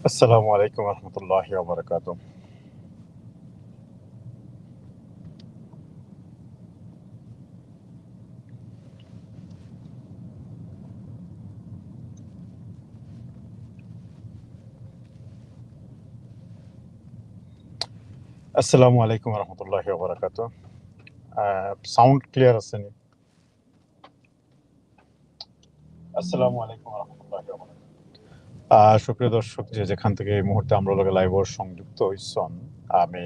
আসসালামু আলাইকুম রহমতুল্লাহি ওয়া বারাকাতুহু। আসসালামু আলাইকুম রহমতুল্লাহি ওয়া বারাকাতুহু। সাউন্ড ক্লিয়ার আছে নি? আসসালামু আলাইকুম রহমতুল্লাহি ওয়া বারাকাতুহু। সুপ্রিয় দর্শক, যে যেখান থেকে এই মুহূর্তে আমরা লগে লাইভ সংযুক্ত হইছন, আমি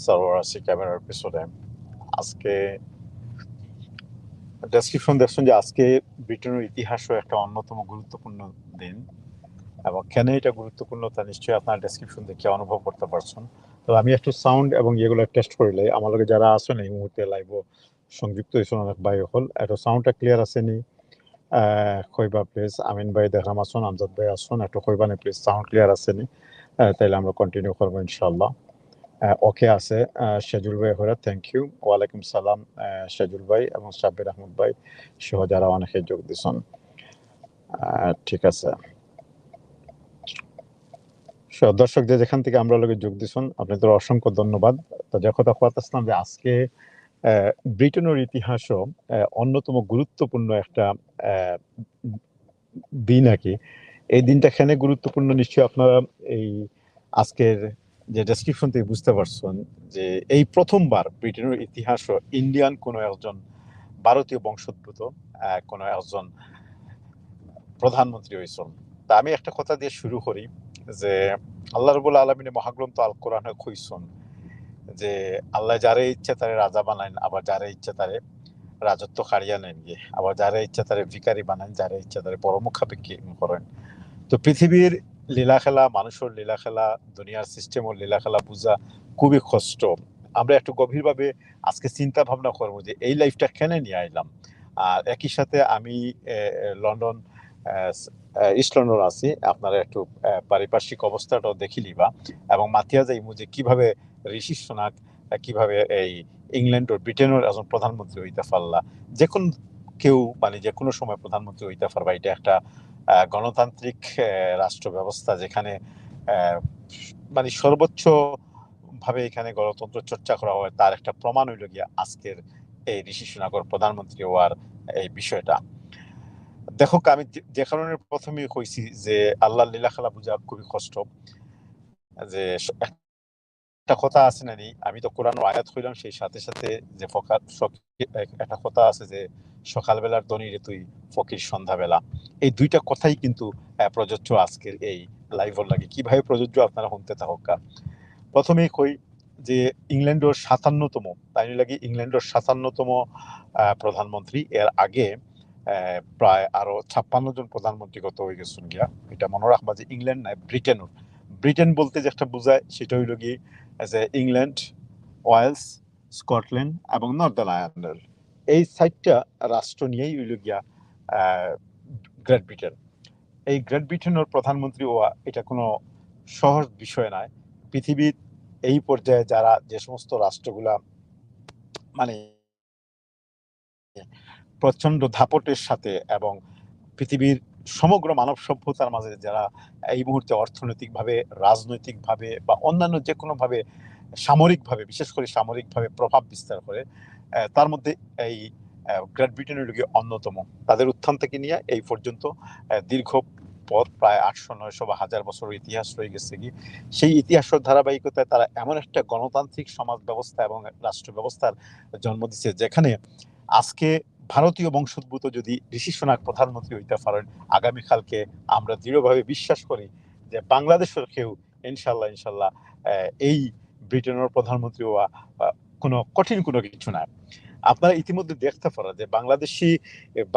সারোয়ার আছি ক্যামেরার পিছনে। আজকে ডেসক্রিপশন দেখছেন যে আজকে ব্রিটেনের ইতিহাসও একটা অন্যতম গুরুত্বপূর্ণ দিন, এবং কেন এটা গুরুত্বপূর্ণ তা নিশ্চয়ই আপনার ডেসক্রিপশন দেখে অনুভব করতে পারছেন। তো আমি একটু সাউন্ড এবং এগুলো টেস্ট করিলে আমার লগে যারা আছেন এই মুহূর্তে লাইভ সংযুক্ত হয়েছেন অনেক ভাই হল, একটু সাউন্ডটা ক্লিয়ার আছে নি? কইবা প্লিজ। আমিন ভাই দেখলাম আসুন, আমজাদ ভাই আসুন, একটু কইবা না প্লিজ সাউন্ড ক্লিয়ার আছে নি? তাইলে আমরা কন্টিনিউ করবো ইনশাল্লাহ। ওকে আছে। সেজুল ভাই হরা, থ্যাংক ইউ। ওয়ালাইকুম সালাম সেজুল ভাই এবং সাব্বির আহমদ ভাই সহ যারা অনেকে যোগ দিচ্ছেন। ঠিক আছে। দর্শক, যে যেখান থেকে আমরা লোকে যোগ দিচ্ছেন আপনাদের অসংখ্য ধন্যবাদ। তো যে কথা আসলাম যে আজকে ব্রিটেনের ইতিহাসও অন্যতম গুরুত্বপূর্ণ একটা দিন আর কি। এই দিনটা কেন গুরুত্বপূর্ণ নিশ্চয়ই আপনারা এই আজকের যে ডেসক্রিপশন থেকে বুঝতে পারছেন যে এই প্রথমবার ব্রিটেনের ইতিহাসও ইন্ডিয়ান কোনো একজন ভারতীয় বংশোদ্ভূত কোনো একজন প্রধানমন্ত্রী হয়েছেন। তা আমি একটা কথা দিয়ে শুরু করি যে আল্লাহ রাব্বুল আলামিনের মহাগ্রন্থ আল কোরআনে কইছেন যে আল্লাহ যারে ইচ্ছা তারে রাজা বানাইন, আবার যারে ইচ্ছা তারে রাজত্ব কারিয়া নেন গিয়ে, আবার যারে ইচ্ছা তারে ভিখারি বানান, যারে ইচ্ছা তারে পরমুখাপেক্ষী করেন। তো পৃথিবীর লীলা খেলা, মানুষের লীলা খেলা, দুনিয়ার সিস্টেমের লীলা খেলা বোঝা খুবই কষ্ট। আমরা একটু গভীরভাবে আজকে চিন্তা ভাবনা করবো যে এই লাইফটা কেন নিয়ে আইলাম। আর একই সাথে আমি লন্ডন, ইস্ট লন্ডন আছি। আপনারা একটু পারিপার্শ্বিক অবস্থাটাও দেখি লিবা, এবং মাতিয়া যাইমু যে কিভাবে ঋষি সোনাক কিভাবে এই ইংল্যান্ড ও ব্রিটেনের একজন প্রধানমন্ত্রী হইতে পারলা। যে কোন কেউ মানে যে কোনো সময় প্রধানমন্ত্রী হইতে পারবা। এটা একটা গণতান্ত্রিক রাষ্ট্র ব্যবস্থা, যেখানে মানে সর্বোচ্চ ভাবে এখানে গণতন্ত্র চর্চা করা হয়। তার একটা প্রমাণ হইল গিয়া আজকের এই ঋষি সোনাকর প্রধানমন্ত্রী হওয়ার এই বিষয়টা। দেখো, আমি যে কারণে প্রথমেই কইছি যে আল্লাহর লীলা খেলা বোঝা খুবই কষ্ট। যে একটা কথা আছে না নি, আমি তো কোরআন আয়াত হইলাম সেই সাথে সাথে যে একটা কথা আছে যে সকালবেলার দনি রে তুই ফকির সন্ধ্যাবেলা। এই দুইটা কথাই কিন্তু প্রযোজ্য আজকের এই লাইভর লাগে। কিভাবে প্রযোজ্য আপনারা শুনতে থাকা। প্রথমেই কই যে ইংল্যান্ডের ৫৭তম, তাই লাগে ইংল্যান্ডের ৫৭তম প্রধানমন্ত্রী। এর আগে প্রায় আরো ৫৬ জন প্রধানমন্ত্রী গত হয়ে গেছেন গিয়া। এটা মনে রাখবা যে ইংল্যান্ড নয়, ব্রিটেনের। ব্রিটেন বলতে যেটা বোঝায় সেটা হইল গিয়ে যে ইংল্যান্ড, ওয়েলস, স্কটল্যান্ড এবং নর্দার্ন আয়ারল্যান্ডের এই সাইডটা রাষ্ট্র নিয়েই হইল গিয়া গ্রেট ব্রিটেন। এই গ্রেট ব্রিটেনের প্রধানমন্ত্রী হওয়া এটা কোনো সহজ বিষয় নয়। পৃথিবীর এই পর্যায়ে যারা যে সমস্ত রাষ্ট্রগুলা মানে প্রচন্ড দাপটের সাথে এবং পৃথিবীর সমগ্র মানব সভ্যতার মাঝে যারা এই মুহূর্তে অর্থনৈতিকভাবে, রাজনৈতিকভাবে বা অন্যান্য যে কোনোভাবে সামরিকভাবে, বিশেষ করে সামরিকভাবে প্রভাব বিস্তার করে, তার মধ্যে এই গ্রেট ব্রিটেনের লোকে অন্যতম। তাদের উত্থান থেকে নিয়ে এই পর্যন্ত দীর্ঘ পথ, প্রায় 800-900 বা 1000 বছর ইতিহাস রয়ে গেছে কি। সেই ইতিহাসের ধারাবাহিকতায় তারা এমন একটা গণতান্ত্রিক সমাজ ব্যবস্থা এবং রাষ্ট্র ব্যবস্থার জন্ম দিচ্ছে, যেখানে আজকে ভারতীয় বংশোদ্ভূত যদি ঋষি সোনাক প্রধানমন্ত্রী হইতে পারেন, আগামীকালকে আমরা দৃঢ়ভাবে বিশ্বাস করি যে বাংলাদেশের কেউ ইনশাল্লাহ ইনশাল্লাহ এই ব্রিটেনের প্রধানমন্ত্রী হওয়া কোনো কঠিন কোনো কিছু না। আপনারা ইতিমধ্যে দেখতে পারেন যে বাংলাদেশি,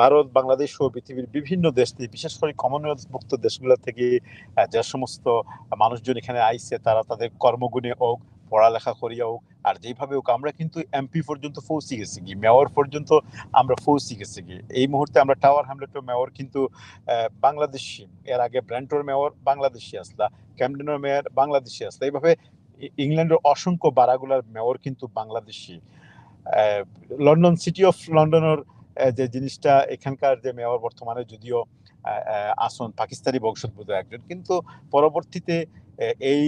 ভারত, বাংলাদেশ সহ পৃথিবীর বিভিন্ন দেশ থেকে, বিশেষ করে কমনওয়েলথভুক্ত দেশগুলো থেকে যে সমস্ত মানুষজন এখানে আইছে, তারা তাদের কর্মগুণে হোক, পড়ালেখা করিয়া হোক, আর যেভাবে হোক, আমরা কিন্তু এমপি পর্যন্ত পৌঁছে গেছি কি, মেয়র পর্যন্ত আমরা পৌঁছে গেছি কি। এই মুহূর্তে আমরা টাওয়ার হ্যামলেটের মেয়র কিন্তু বাংলাদেশি, এর আগে ব্র্যান্টর মেয়র বাংলাদেশি আসলা, ক্যামডেনের মেয়র বাংলাদেশি আসলা, এইভাবে ইংল্যান্ডের অসংখ্য বারাগুলার মেয়র কিন্তু বাংলাদেশি। লন্ডন, সিটি অফ লন্ডনের যে জিনিসটা, এখানকার যে মেয়র বর্তমানে যদিও আসন পাকিস্তানি বংশোদ্ভূত একজন, কিন্তু পরবর্তীতে এই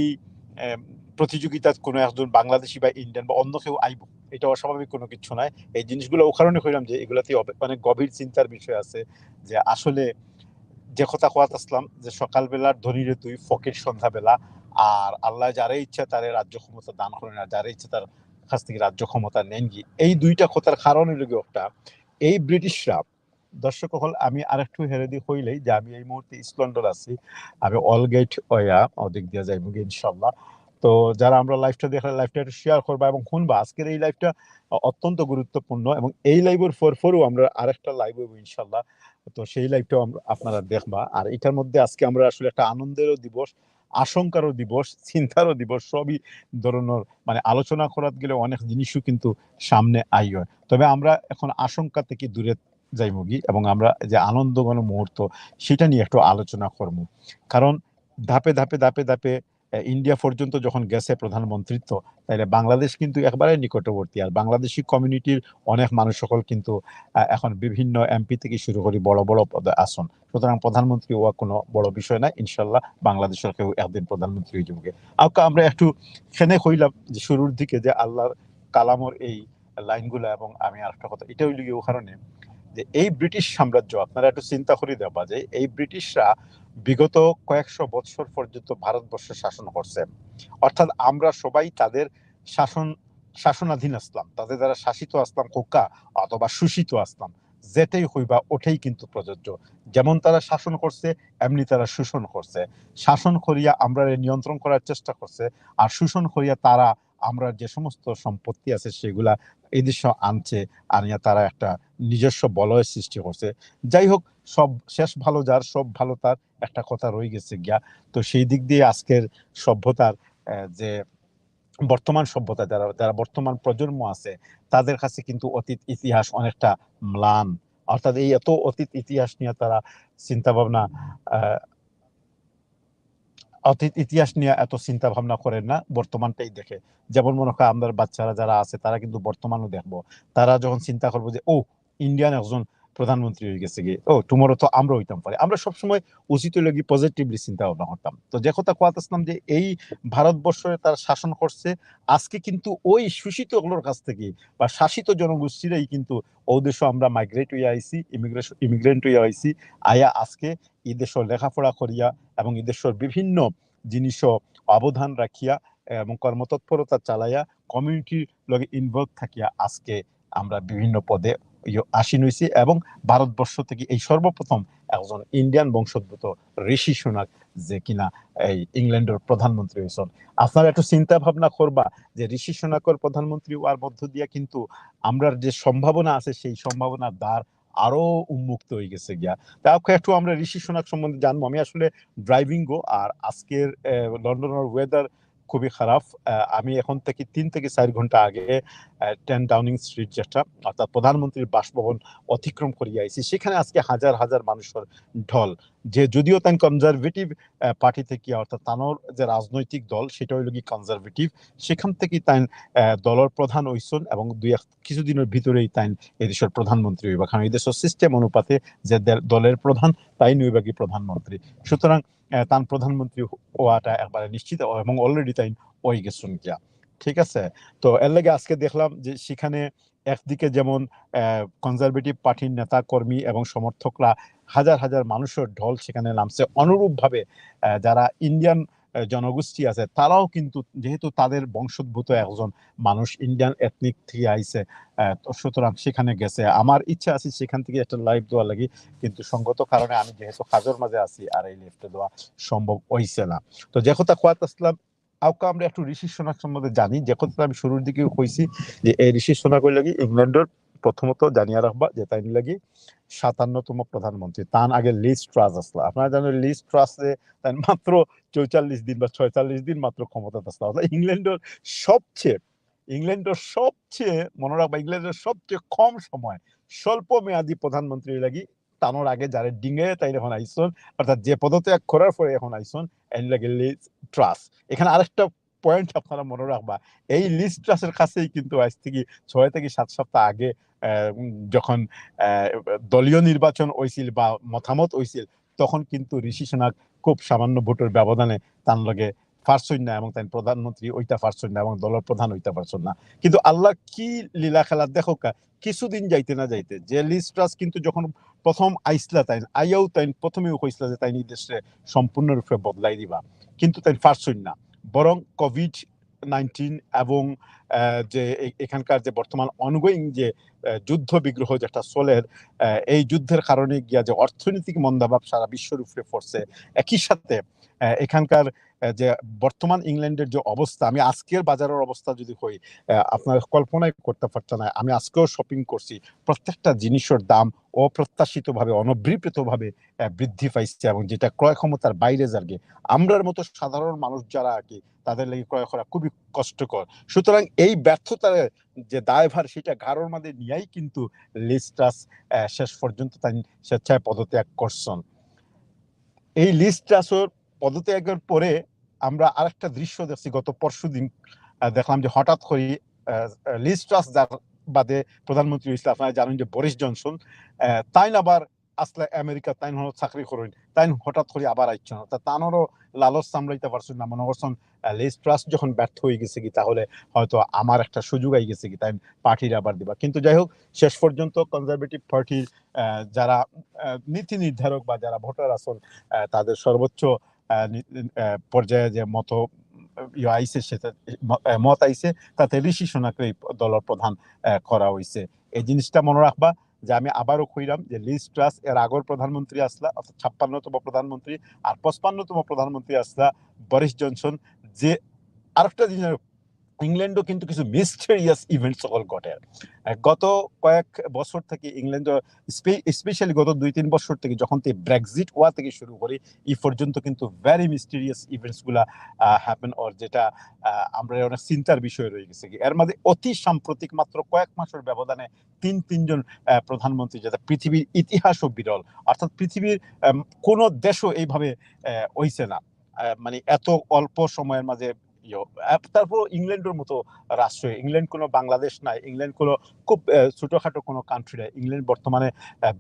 প্রতিযোগিতার কোনো একজন বাংলাদেশি বা ইন্ডিয়ান বা অন্য কেউ আইব, এটা অস্বাভাবিক কোনো কিছু নয়। এই জিনিসগুলো ও কারণে কইলাম যে এগুলাতে অনেক গভীর চিন্তার বিষয় আছে, যে আসলে যে কথা কোয়াত আসলাম যে সকালবেলার ধনীরে তুই ফকির সন্ধ্যাবেলা, আর আল্লাহ যারে ইচ্ছা তারে রাজ্য ক্ষমতা দান করেন, আর যারে ইচ্ছা তার কাছ থেকে রাজ্য ক্ষমতা নেন গি। এই দুইটা কথার কারণ হইল একটা, এই ব্রিটিশরা, দর্শক হল আমি আরেকটু হেরে দিয়ে হইলেই যে আমি এই মুহূর্তে ইস্ট লন্ডন আছি, আমি অলগেট ওয়া ওদিক দিয়ে যাইব ইনশাল্লাহ। তো যারা আমরা লাইভটা দেখলে লাইভটা একটু শেয়ার করবা এবং শুনবা। আজকের এই লাইভটা অত্যন্ত গুরুত্বপূর্ণ, এবং এই লাইভের পরও আমরা আরেকটা লাইভ হইব ইনশাল্লাহ। তো সেই লাইভটাও আপনারা দেখবা। আর এটার মধ্যে আজকে আমরা আসলে একটা আনন্দেরও দিবস, আশঙ্কারও দিবস, চিন্তারও দিবস, সবই ধরনের মানে আলোচনা করার গেলে অনেক জিনিসও কিন্তু সামনে আই হয়। তবে আমরা এখন আশঙ্কা থেকে দূরে যাইমুগি, এবং আমরা যে আনন্দঘন মুহূর্ত সেটা নিয়ে একটু আলোচনা করব। কারণ ধাপে ধাপে ধাপে ধাপে ইন্ডিয়া পর্যন্ত যখন গেছে প্রধানমন্ত্রিত্ব, তাইলে বাংলাদেশ কিন্তু একবারে নিকটবর্তী। আর বাংলাদেশি কমিউনিটির অনেক মানুষ সকল কিন্তু এখন বিভিন্ন এমপি থেকে শুরু করি বড় বড় পদে আসন। সুতরাং প্রধানমন্ত্রী হওয়া কোনো বড় বিষয় না, ইনশাল্লাহ বাংলাদেশের কেউ একদিন প্রধানমন্ত্রী হয়ে যাবে। আমরা একটু খেনে কইলাম যে শুরুর দিকে যে আল্লাহর কালামর এই লাইনগুলা, এবং আমি আরেকটা কথা এটা হইল ও কারণে যে এই ব্রিটিশ সাম্রাজ্য, আপনারা একটু চিন্তা করে দেবা যে এই ব্রিটিশরা বিগত কয়েকশো বছর পর্যন্ত ভারতবর্ষ শাসন করছে। অর্থাৎ আমরা সবাই তাদের শাসনাধীন আসলাম, তাদের দ্বারা শাসিত আসলাম কোকা, অথবা শোষিত আসলাম, যেটাই হইবা ওটাই কিন্তু প্রযোজ্য। যেমন তারা শাসন করছে, এমনি তারা শোষণ করছে। শাসন করিয়া আমরা নিয়ন্ত্রণ করার চেষ্টা করছে, আর শোষণ করিয়া তারা আমরা যে সমস্ত সম্পত্তি আছে সেগুলা এই দেশে আনছে, আনিয়া তারা একটা নিজস্ব বলয়ের সৃষ্টি করছে। যাই হোক, সব শেষ ভালো যার, সব ভালো তার, একটা কথা রয়ে গেছে গিয়া। তো সেই দিক দিয়ে আজকের সভ্যতার যে বর্তমান সভ্যতা, যারা যারা বর্তমান প্রজন্ম আছে, তাদের কাছে কিন্তু অতীত ইতিহাস অনেকটা ম্লান। অর্থাৎ এই এত অতীত ইতিহাস নিয়ে তারা চিন্তা ভাবনা অতীত ইতিহাস নিয়ে এত চিন্তা ভাবনা করেন না, বর্তমানটাই দেখে। যেমন মনে করেন আমাদের বাচ্চারা যারা আছে তারা কিন্তু বর্তমানও দেখবো। তারা যখন চিন্তা করবো যে ও ইন্ডিয়ান একজন প্রধানমন্ত্রী হয়ে গেছে গিয়ে, ও টুমোরো তো আমরা হইতাম পারি। আমরা সবসময় উচিত লাগি পজিটিভলি চিন্তা ভাবনা করতাম। তো যে কথা কোয়াত আসলাম যে এই ভারতবর্ষে তারা শাসন করছে, আজকে কিন্তু ওই শোষিত গুলোর কাছ থেকে বা শাসিত জনগোষ্ঠীরাই কিন্তু ও দেশে আমরা মাইগ্রেট হয়ে আইসি, ইমিগ্রেন্ট হয়ে আইসি, আয়া আজকে এই দেশ লেখাপড়া করিয়া এবং এই দেশের বিভিন্ন জিনিসও অবদান রাখিয়া এবং কর্মতৎপরতা চালাইয়া কমিউনিটির লগে ইনভলভ থাকিয়া আজকে আমরা বিভিন্ন পদে আসীন হইছি। এবং ভারতবর্ষ থেকে এই সর্বপ্রথম একজন ইন্ডিয়ান বংশোদ্ভূত ঋষি সোনাক যে কিনা এই ইংল্যান্ডের প্রধানমন্ত্রী হয়েছেন। আপনারা একটু চিন্তা ভাবনা করবা যে ঋষি সোনাকর প্রধানমন্ত্রী হওয়ার মধ্য দিয়া কিন্তু আমরা যে সম্ভাবনা আছে সেই সম্ভাবনার দ্বার আরো উন্মুক্ত হয়ে গেছে গিয়া। তাও একটু আমরা ঋষি সোনাক সম্বন্ধে জানবো। আমি আসলে ড্রাইভিং গো, আর আজকের লন্ডনের ওয়েদার খুবই খারাপ। আমি এখন থেকে 3 থেকে 4 ঘন্টা আগে 10 ডাউনিং স্ট্রিট, যেটা অর্থাৎ প্রধানমন্ত্রীর বাসভবন অতিক্রম করিয়া আইছি। সেখানে আজকে হাজার হাজার মানুষের ঢল, যে যদিও তাই কনজারভেটিভ পার্টি থেকে, অর্থাৎ তানোর যে রাজনৈতিক দল সেটা হইল কি কনজারভেটিভ, সেখান থেকে তাই দলের প্রধান হইছেন, এবং কিছুদিনের ভিতরেই তাই এদেশের প্রধানমন্ত্রী হইবা। কারণ এই দেশের সিস্টেম অনুপাতে যে দলের প্রধান তাই নইবা কি প্রধানমন্ত্রী। সুতরাং তান প্রধানমন্ত্রী হওয়াটা একবারে নিশ্চিত, এবং অলরেডি তাই ওই গেছেন গিয়া। ঠিক আছে। তো এর লাগে আজকে দেখলাম যে সেখানে একদিকে যেমন কনজারভেটিভ পার্টির নেতা কর্মী এবং সমর্থকরা হাজার হাজার মানুষের ঢল সেখানে নামছে, অনুরূপভাবে যারা ইন্ডিয়ান জনগোষ্ঠী আছে তারাও কিন্তু যেহেতু তাদের বংশোদ্ভূত একজন মানুষ ইন্ডিয়ান এথনিক থেকে আইছে, সুতরাং সেখানে গেছে। আমার ইচ্ছা আছে সেখান থেকে একটা লাইভ দেওয়া লাগি, কিন্তু সঙ্গত কারণে আমি যেহেতু কাজের মাঝে আছি আর এই লাইভটা দেওয়া সম্ভব হইছে না। তো যে কথা কোয়াত আসলাম, আউকা আমরা একটু ঋষি সোনাক সম্বন্ধে জানি। যে কথা আমি শুরুর দিকে কইছি যে এই ঋষি সোনাক লাগি ইংল্যান্ডের প্রথমত জানিয়া রাখবা যে তাই লাগি 57তম প্রধানমন্ত্রী। তার আগে লিজ ট্রাস আসলা, আপনারা জানেন লিজ ট্রাসে তাই মাত্র 44 দিন বা 46 দিন মাত্র ক্ষমতা আসলা। সবচেয়ে ইংল্যান্ডের সবচেয়ে মনে রাখবা, ইংল্যান্ডের সবচেয়ে কম সময় স্বল্প মেয়াদী প্রধানমন্ত্রী লাগি তানোর আগে যারা ডিঙে তাই এখন আইসন, অর্থাৎ যে পদত্যাগ করার পরে এখন আইসন এন লাগে লিজ ট্রাস। এখানে আরেকটা পয়েন্ট আপনারা মনে রাখবা, এই লিজ ট্রাসের কাছেই কিন্তু আজ থেকে 6 থেকে 7 সপ্তাহ আগে যখন দলীয় নির্বাচন হয়েছিল বা মতামত হয়েছিল, তখন কিন্তু ঋষি সোনাক খুব সামান্য ভোটের ব্যবধানে তার লগে পারছই না এবং তাই প্রধানমন্ত্রী ওইটা পারছই না এবং দলের প্রধান ওইটা পারছন না। কিন্তু আল্লাহ কি লীলা খেলা দেখো কা, কিছুদিন যাইতে না যাইতে যে লিজ ট্রাস কিন্তু যখন প্রথম আইসলা তাই আইয়াও তাই প্রথমেও কইসলা যে তাই দেশে সম্পূর্ণরূপে বদলাই দিবা, কিন্তু তাই পারছই না। বরং কোভিড-19 এবং যে এখানকার যে বর্তমান অনগোয়িং যে যুদ্ধ বিগ্রহ যেটা চলের, এই যুদ্ধের কারণে গিয়া যে অর্থনৈতিক মন্দাভাব সারা বিশ্বের উপরে পড়ছে, একই সাথে এখানকার যে বর্তমান ইংল্যান্ডের যে অবস্থা, আমি আজকের বাজারের অবস্থা যদি হই আপনার কল্পনাই করতে পারছেন না। আমি আজকেও শপিং করছি, প্রত্যেকটা জিনিসের দাম অপ্রত্যাশিতভাবে অনভিপ্রেতভাবে বৃদ্ধি পাইছে এবং যেটা ক্রয় ক্ষমতার বাইরে যাবে। আমরার মতো সাধারণ মানুষ যারা আর কি তাদের লাগি ক্রয় করা খুবই কষ্টকর। সুতরাং এই ব্যর্থতার যে দায়ভার সেটা ঘাড়ের মধ্যে নিয়েই কিন্তু লিজ ট্রাস শেষ পর্যন্ত তাই স্বেচ্ছায় পদত্যাগ করছেন। এই লিজ ট্রাসের পদত্যাগের পরে আমরা আরেকটা দৃশ্য দেখছি গত পরশুদিন, দেখলাম যে হঠাৎ করে লিজ ট্রাস যার বাদে প্রধানমন্ত্রী হয়েছিল, আপনারা জানেন যে বরিস জনসন, তাই আবার আসলে আমেরিকা তাই চাকরি করেন, তাই হঠাৎ করে আবার আইছেন, তানোরও লালচ সামলাইতে পারছেন না, মনে করছেন লিজ ট্রাস যখন ব্যর্থ হয়ে গেছে কি তাহলে হয়তো আমার একটা সুযোগ আই গেছে কি তাই পার্টির আবার দিবা। কিন্তু যাই হোক, শেষ পর্যন্ত কনজারভেটিভ পার্টির যারা নীতি নির্ধারক বা যারা ভোটার আছেন তাদের সর্বোচ্চ পর্যায়ে যে আইছে সেটা মত আইছে, তাতে ঋষি সোনাকে দলের প্রধান করা হয়েছে। এই জিনিসটা মনে রাখবা যে আমি আবারও কইলাম যে লিজ ট্রাস এর আগের প্রধানমন্ত্রী আসলা, অর্থাৎ 56তম প্রধানমন্ত্রী, আর 55তম প্রধানমন্ত্রী আসলা বরিস জনসন। যে আরেকটা জিনিস, ইংল্যান্ডও কিন্তু কিছু মিস্টেরিয়াস ইভেন্ট সকল ঘটে গত কয়েক বছর থেকে। ইংল্যান্ড স্পেশালি গত 2-3 বছর থেকে যখন থেকে ব্রেক্সিট ওয়া থেকে শুরু করি এই পর্যন্ত কিন্তু ভেরি মিস্টেরিয়াস ইভেন্টস গুলা হ্যাপেন, ওর যেটা আমরা অনেক চিন্তার বিষয় রয়ে গেছে। এর মধ্যে অতি সাম্প্রতিক মাত্র কয়েক মাসের ব্যবধানে তিনজন প্রধানমন্ত্রী, যেটা পৃথিবীর ইতিহাসও বিরল, অর্থাৎ পৃথিবীর কোনো দেশও এইভাবে হইছে না, মানে এত অল্প সময়ের মাঝে। তারপর ইংল্যান্ডের মতো রাষ্ট্র, ইংল্যান্ড কোনো বাংলাদেশ নাই, ইংল্যান্ড কোনো খুব ছোটখাটো কোনো কান্ট্রি নাই। ইংল্যান্ড বর্তমানে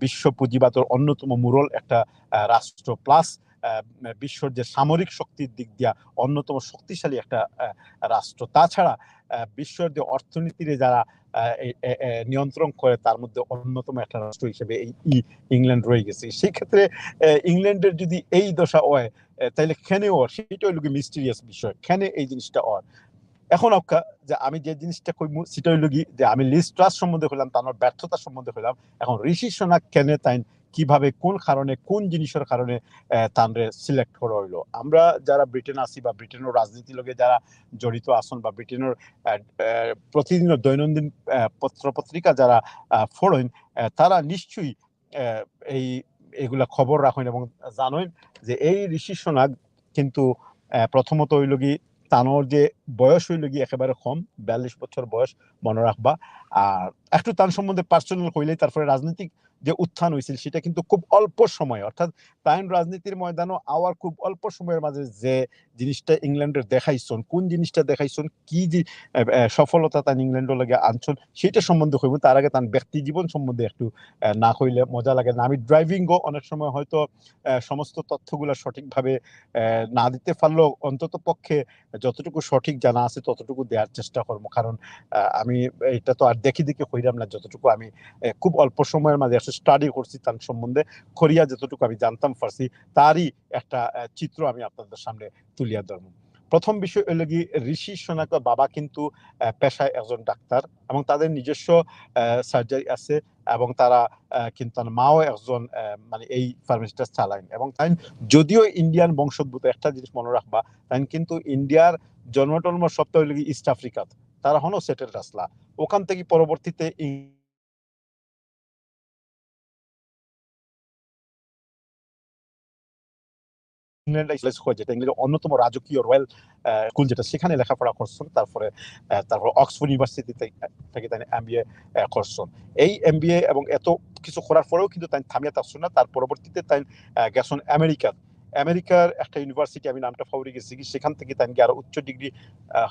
বিশ্ব পুঁজিবাদের অন্যতম মূরল একটা রাষ্ট্র, প্লাস বিশ্বর যে সামরিক শক্তির দিক দিয়া অন্যতম শক্তিশালী একটা রাষ্ট্র। তাছাড়া বিশ্বের যে অর্থনীতির যারা নিয়ন্ত্রণ করে তার মধ্যে অন্যতম একটা রাষ্ট্র হিসেবে এই ইংল্যান্ড রয়ে গেছে। সেই ক্ষেত্রে ইংল্যান্ডের যদি এই দশা হয় তাইলে খেনে ওর সেটা হইল মিস্টিরিয়াস বিষয়, খেনে এই জিনিসটা ওর। এখন অক্কা যে আমি যে জিনিসটা কইমু সেটা হইল কি, যে আমি লিজ ট্রাস সম্বন্ধে হইলাম, তার ব্যর্থতা সম্বন্ধে হইলাম। এখন ঋষি সোনাক কেনে তাই কিভাবে কোন কারণে কোন জিনিসের কারণে তানরে সিলেক্ট করা হইলো। আমরা যারা ব্রিটেন আছি বা ব্রিটেনের রাজনীতির লগে যারা জড়িত আছেন বা ব্রিটেনের প্রতিদিন দৈনন্দিন পত্র পত্রিকা যারা পড়েন, তারা নিশ্চয়ই এই এগুলা খবর রাখেন এবং জানেন যে এই ঋষি সোনাক কিন্তু প্রথমত হইল কি তানোর যে বয়স হইল কি একেবারে কম, 42 বছর বয়স মনে রাখবা। আর একটু তার সম্বন্ধে পার্সোনাল হইলেই তারপরে রাজনৈতিক যে উত্থান হয়েছিল সেটা কিন্তু খুব অল্প সময়, অর্থাৎ তাইন রাজনীতির ময়দানও আওয়ার খুব অল্প সময়ের মাঝে যে জিনিসটা ইংল্যান্ডের দেখাইছন, কোন জিনিসটা দেখাইছন, কি যে সফলতা তাই ইংল্যান্ডের লাগে আনছন সেটা সম্বন্ধে হইব। তার আগে তার ব্যক্তি জীবন সম্বন্ধে একটু না কইলে মজা লাগে না। আমি ড্রাইভিংও অনেক সময় হয়তো সমস্ত তথ্যগুলো সঠিকভাবে না দিতে পারলেও অন্তত পক্ষে যতটুকু সঠিক জানা আছে ততটুকু দেওয়ার চেষ্টা করবো, কারণ আমি এটা তো আর দেখি দেখি হইলাম না, যতটুকু আমি খুব অল্প সময়ের মাঝে স্টাডি করছি তার সম্বন্ধে, করিয়া যতটুকু আমি জানতাম পারছি তারই একটা চিত্র আমি আপনাদের সামনে তুলিয়া ধরবো। প্রথম বিষয় হলো কি, ঋষি সোনাকের বাবা কিন্তু পেশায় একজন ডাক্তার এবং তাদের নিজস্ব সার্জারি আছে, এবং তারা কিন্তু মাও একজন মানে এই ফার্মেসিটা চালায়। এবং তাই যদিও ইন্ডিয়ান বংশোদ্ভূত, একটা জিনিস মনে রাখবা, তাই কিন্তু ইন্ডিয়ার জন্মটন্ম সপ্তাহ হলো কি ইস্ট আফ্রিকাত, তারা হনো সেটেলড আসলা, ওখান থেকে পরবর্তীতে যেটা ইংল্যান্ডের অন্যতম রাজকীয় রয়্যাল স্কুল যেটা, সেখানে লেখাপড়া করছেন। তারপরে অক্সফোর্ড ইউনিভার্সিটি থেকে তাই এমবিএ করছেন। এই এমবিএ এবং এত কিছু করার পরেও কিন্তু তাই থামিয়া থাকছেন না, তার পরবর্তীতে তাই গেছেন আমেরিকার একটা ইউনিভার্সিটি, আমি নামটা ফাউরি গেছি, সেখান থেকে তাই আরো উচ্চ ডিগ্রি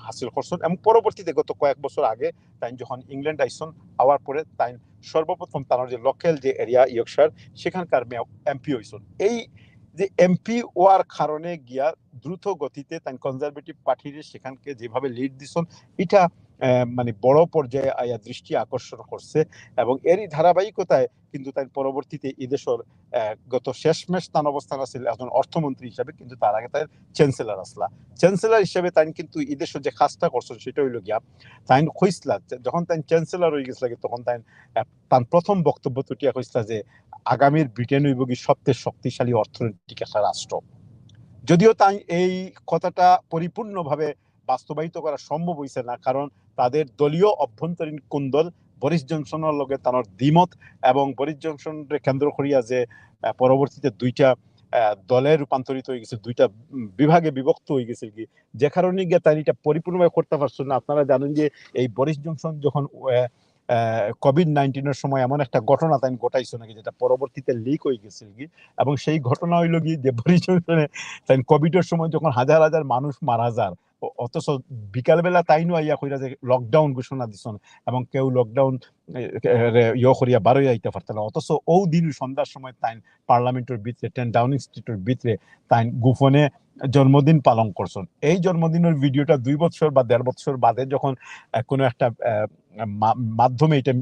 হাসিল করছেন। এবং পরবর্তীতে গত কয়েক বছর আগে তাই যখন ইংল্যান্ড আইসন, আওয়ার পরে তাই সর্বপ্রথম তার যে লোকাল যে এরিয়া ইয়র্কশায়ার, সেখানকার এমপি হইছেন। এই যে এমপি ওয়ার কারণে গিয়া দ্রুত গতিতে তাই কনজারভেটিভ পার্টির সেখানকে যেভাবে লিড দিছেন, এটা মানে বড় পর্যায়ে আয়া দৃষ্টি আকর্ষণ করছে। এবং এরই ধারাবাহিকতায় কিন্তু তাই পরবর্তীতে এদেশের গত শেষমেশ তান অবস্থান আছে একজন অর্থমন্ত্রী হিসাবে, কিন্তু তার আগে তাই চ্যান্সেলর আসলা। চ্যান্সেলর হিসেবে তাই কিন্তু এদেশের যে কাজটা করছেন সেটা হইল গিয়া, তাই কইসলা যখন তাই চ্যান্সেলর হয়ে গেছিল, তখন তাই তার প্রথম বক্তব্য তুটিয়া কইসলা যে আগামীর ব্রিটেন হইব কি সবচেয়ে শক্তিশালী অর্থনৈতিক একটা রাষ্ট্র। যদিও তাই এই কথাটা পরিপূর্ণভাবে বাস্তবায়িত করা সম্ভব হইছে না, কারণ তাদের দলীয় অভ্যন্তরীণ কুন্দল, বরিস জনসনের লগে তার দ্বিমত, এবং বরিস জনসনকে কেন্দ্র করিয়া যে পরবর্তীতে দুইটা দলে রূপান্তরিত হয়ে গেছে, দুইটা বিভাগে বিভক্ত হয়ে গেছে কি, যে কারণে গিয়ে তাই এটা পরিপূর্ণভাবে করতে পারছেন না। আপনারা জানেন যে এই বরিস জনসন যখন কোভিড-19 সময় এমন একটা ঘটনা তাই ঘটাইছে নাকি, যেটা পরবর্তীতে লিক হয়ে গেছে কি, এবং সেই ঘটনা হইল কি যে বরিস জনসনে তাই কোভিডের সময় যখন হাজার হাজার মানুষ মারা যার, অথচ বিকালবেলা তাইনও আইয়া কইরা যে লকডাউন ঘোষণা দিছেন, এবং কেউ লকডাউন করিয়া বারোই আইতে পারত না, অথচ ও দিন সন্ধ্যার সময় তাই পার্লামেন্টের ভিতরে 10 ডাউনিং স্ট্রিটের ভিতরে তাই গোপনে জন্মদিন পালন করছেন। এই জন্মদিনের ভিডিওটা 2 বছর বা 1.5 বছর বাদে যখন কোনো একটা মাধ্যমে এটা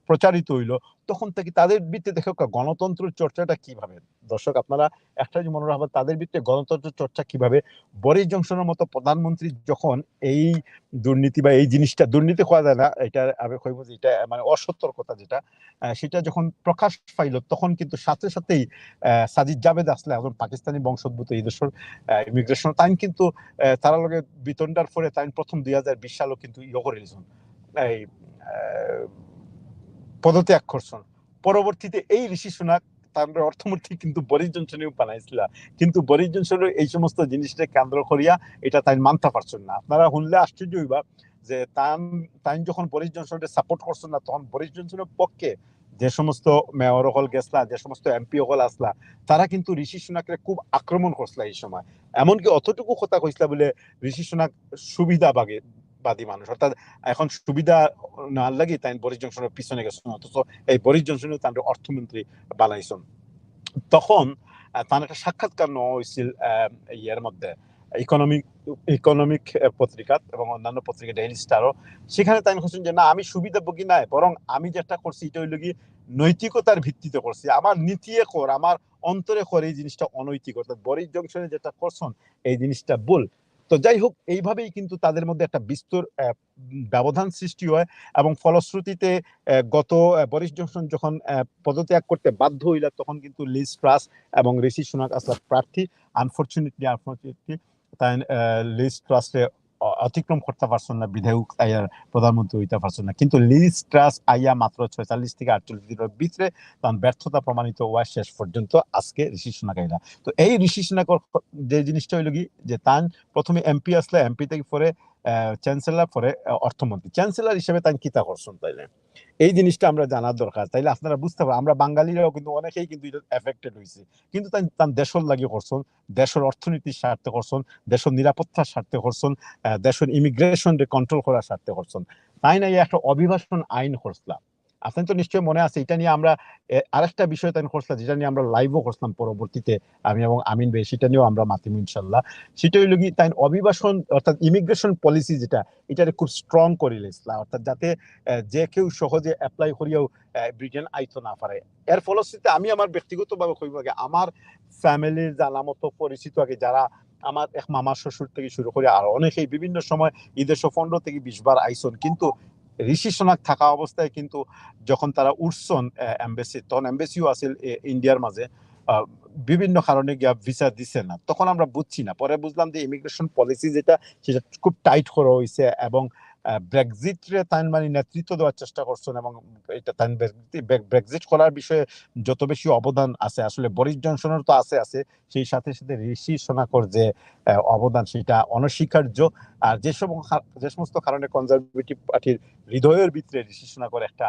প্রচারিত হইলো, তখন থেকে তাদের ভিত্তিতে দেখো গণতন্ত্র চর্চাটা কিভাবে, দর্শক আপনারা একটা যে মনে রাখবেন, তাদের ভিত্তিতে গণতন্ত্র চর্চা কিভাবে। বরিস জনসনের মতো প্রধানমন্ত্রী যখন এই দুর্নীতি বা এই জিনিসটা, দুর্নীতি করা যায় না, এটা আমি কইব যে এটা মানে অসত্যর কথা যেটা, সেটা যখন প্রকাশ পাইল, তখন কিন্তু সাথে সাথেই সাজিদ জাভেদ আসলে একজন পাকিস্তানি বংশোদ্ভূত এই দেশের ইমিগ্রেশন, তাই কিন্তু তার লগে বিতন্ডার পরে তাই প্রথম 2020 সালও কিন্তু করে এই পদত্যাগ করছেন। পরবর্তীতে এই ঋষি সোনাক তার অর্থমন্ত্রী কিন্তু বরিস জনসনেও বানাইছিল, কিন্তু বরিস জনসনের এই সমস্ত জিনিসটা কেন্দ্র করিয়া এটা তাই মানতে পারছেন না। আপনারা শুনলে আশ্চর্য হইবা যে তাই যখন বরিস জনসনকে সাপোর্ট করছেন না, তখন বরিস জনসনের পক্ষে যে সমস্ত মেয়র হল গেছলা, যে সমস্ত এমপি হল আসলা, তারা কিন্তু ঋষি সোনাককে খুব আক্রমণ করছিল এই সময়। এমনকি অতটুকু কথা কইসলা বলে ঋষি সোনাক সুবিধাবাদী মানুষ, অর্থাৎ এখন সুবিধা না লাগে তাই বরিস জনসনের পিছনে গেছেন, অথচ এই বরিস জনসনও তার অর্থমন্ত্রী বানাইছেন। তখন তার একটা সাক্ষাৎকার নেওয়া হয়েছিল ইয়ের মধ্যে, ইকোনমিক পত্রিকা এবং অন্যান্য পত্রিকা, ডেইলি স্টারও। সেখানে তাই বলছেন যে না, আমি সুবিধাভোগী নাই, বরং আমি যেটা করছি এটা হইল কি নৈতিকতার ভিত্তিতে করছি, আমার নীতিয়ে কর, আমার অন্তরে কর, এই জিনিসটা অনৈতিক। অর্থাৎ বরিস জনসনে যেটা করছেন এই জিনিসটা ভুল। তো যাই হোক, এইভাবেই কিন্তু তাদের মধ্যে একটা বিস্তর ব্যবধান সৃষ্টি হয়, এবং ফলশ্রুতিতে গত বরিস জনসন যখন পদত্যাগ করতে বাধ্য হইল, তখন কিন্তু লিজ ট্রাস এবং ঋষি সুনাক আসলা প্রার্থী। আনফরচুনেটলি তাই লিজ ট্রাস্টে অতিক্রম করতে পারছেন না, বিধায়ক আইয়ার প্রধানমন্ত্রী হইতে পারছেন না। কিন্তু লিজ ট্রাস আইয়া মাত্র 46 থেকে 48 দিনের ভিতরে তখন ব্যর্থতা প্রমাণিত হওয়া শেষ পর্যন্ত আজকে ঋষি সুনাক আইলা। তো এই ঋষি সুনাকর যে জিনিসটা হইল কি, যে তান প্রথমে এমপি আসলে, এমপি থেকে পরে চ্যান্সেলর, পরে অর্থমন্ত্রী। চ্যান্সেলর হিসেবে তাই কিতা করছেন, তাইলে এই জিনিসটা আমরা জানার দরকার, তাইলে আপনারা বুঝতে পারেন। আমরা বাঙালিরাও কিন্তু অনেকেই কিন্তু এফেক্টেড হয়েছে, কিন্তু তাই দেশের লাগিয়ে করছেন, দেশের অর্থনীতির স্বার্থে করছেন, দেশের নিরাপত্তার স্বার্থে করছেন, দেশের ইমিগ্রেশন কন্ট্রোল করার স্বার্থে করছেন। তাই না একটা অভিবাসন আইন করছিলাম। আপনার তো নিশ্চয়ই মনে আছে, এটা নিয়ে আমরা আরেকটা বিষয় তাই করছিলাম, যেটা নিয়ে আমরা লাইভও করছিলাম পরবর্তীতে, আমি এবং আমিন ভাই, সেটা নিয়েও আমরা মাতিম ইনশাল্লাহ। সেটা হইল কি, তাই অভিবাসন অর্থাৎ ইমিগ্রেশন পলিসি যেটা, এটা খুব স্ট্রং করে ইসলাম, অর্থাৎ যাতে যে কেউ সহজে অ্যাপ্লাই করিয়াও ব্রিটেন আইতো না পারে। এর ফলশ্রুতিতে আমি আমার ব্যক্তিগতভাবে কইব আগে, আমার ফ্যামিলির জানা মতো পরিচিত আগে যারা আমার এক মামার শ্বশুর থেকে শুরু করে আর অনেকেই বিভিন্ন সময় ঈদের 15 থেকে 20 বার আইসন, কিন্তু ঋষি সোনাক থাকা অবস্থায় কিন্তু যখন তারা উঠছন এম্বাসি, তখন এম্বাসিও আছে ইন্ডিয়ার মাঝে, বিভিন্ন কারণে গিয়া ভিসা দিছে না। তখন আমরা বুঝছি না, পরে বুঝলাম যে ইমিগ্রেশন পলিসি যেটা, সেটা খুব টাইট করা হয়েছে, এবং ব্রেক্সিটে তাই মানে নেতৃত্ব দেওয়ার চেষ্টা করছেন, এবং এটা তাই ব্রেক্সিট করার বিষয়ে যত বেশি অবদান আছে, আসলে বরিস জনসনের তো আছে আছে, সেই সাথে সাথে ঋষি সোনাকর যে অবদান, সেটা অনস্বীকার্য। আর যে সমস্ত কারণে কনজারভেটিভ পার্টির হৃদয়ের ভিতরে ঋষি সোনাকর একটা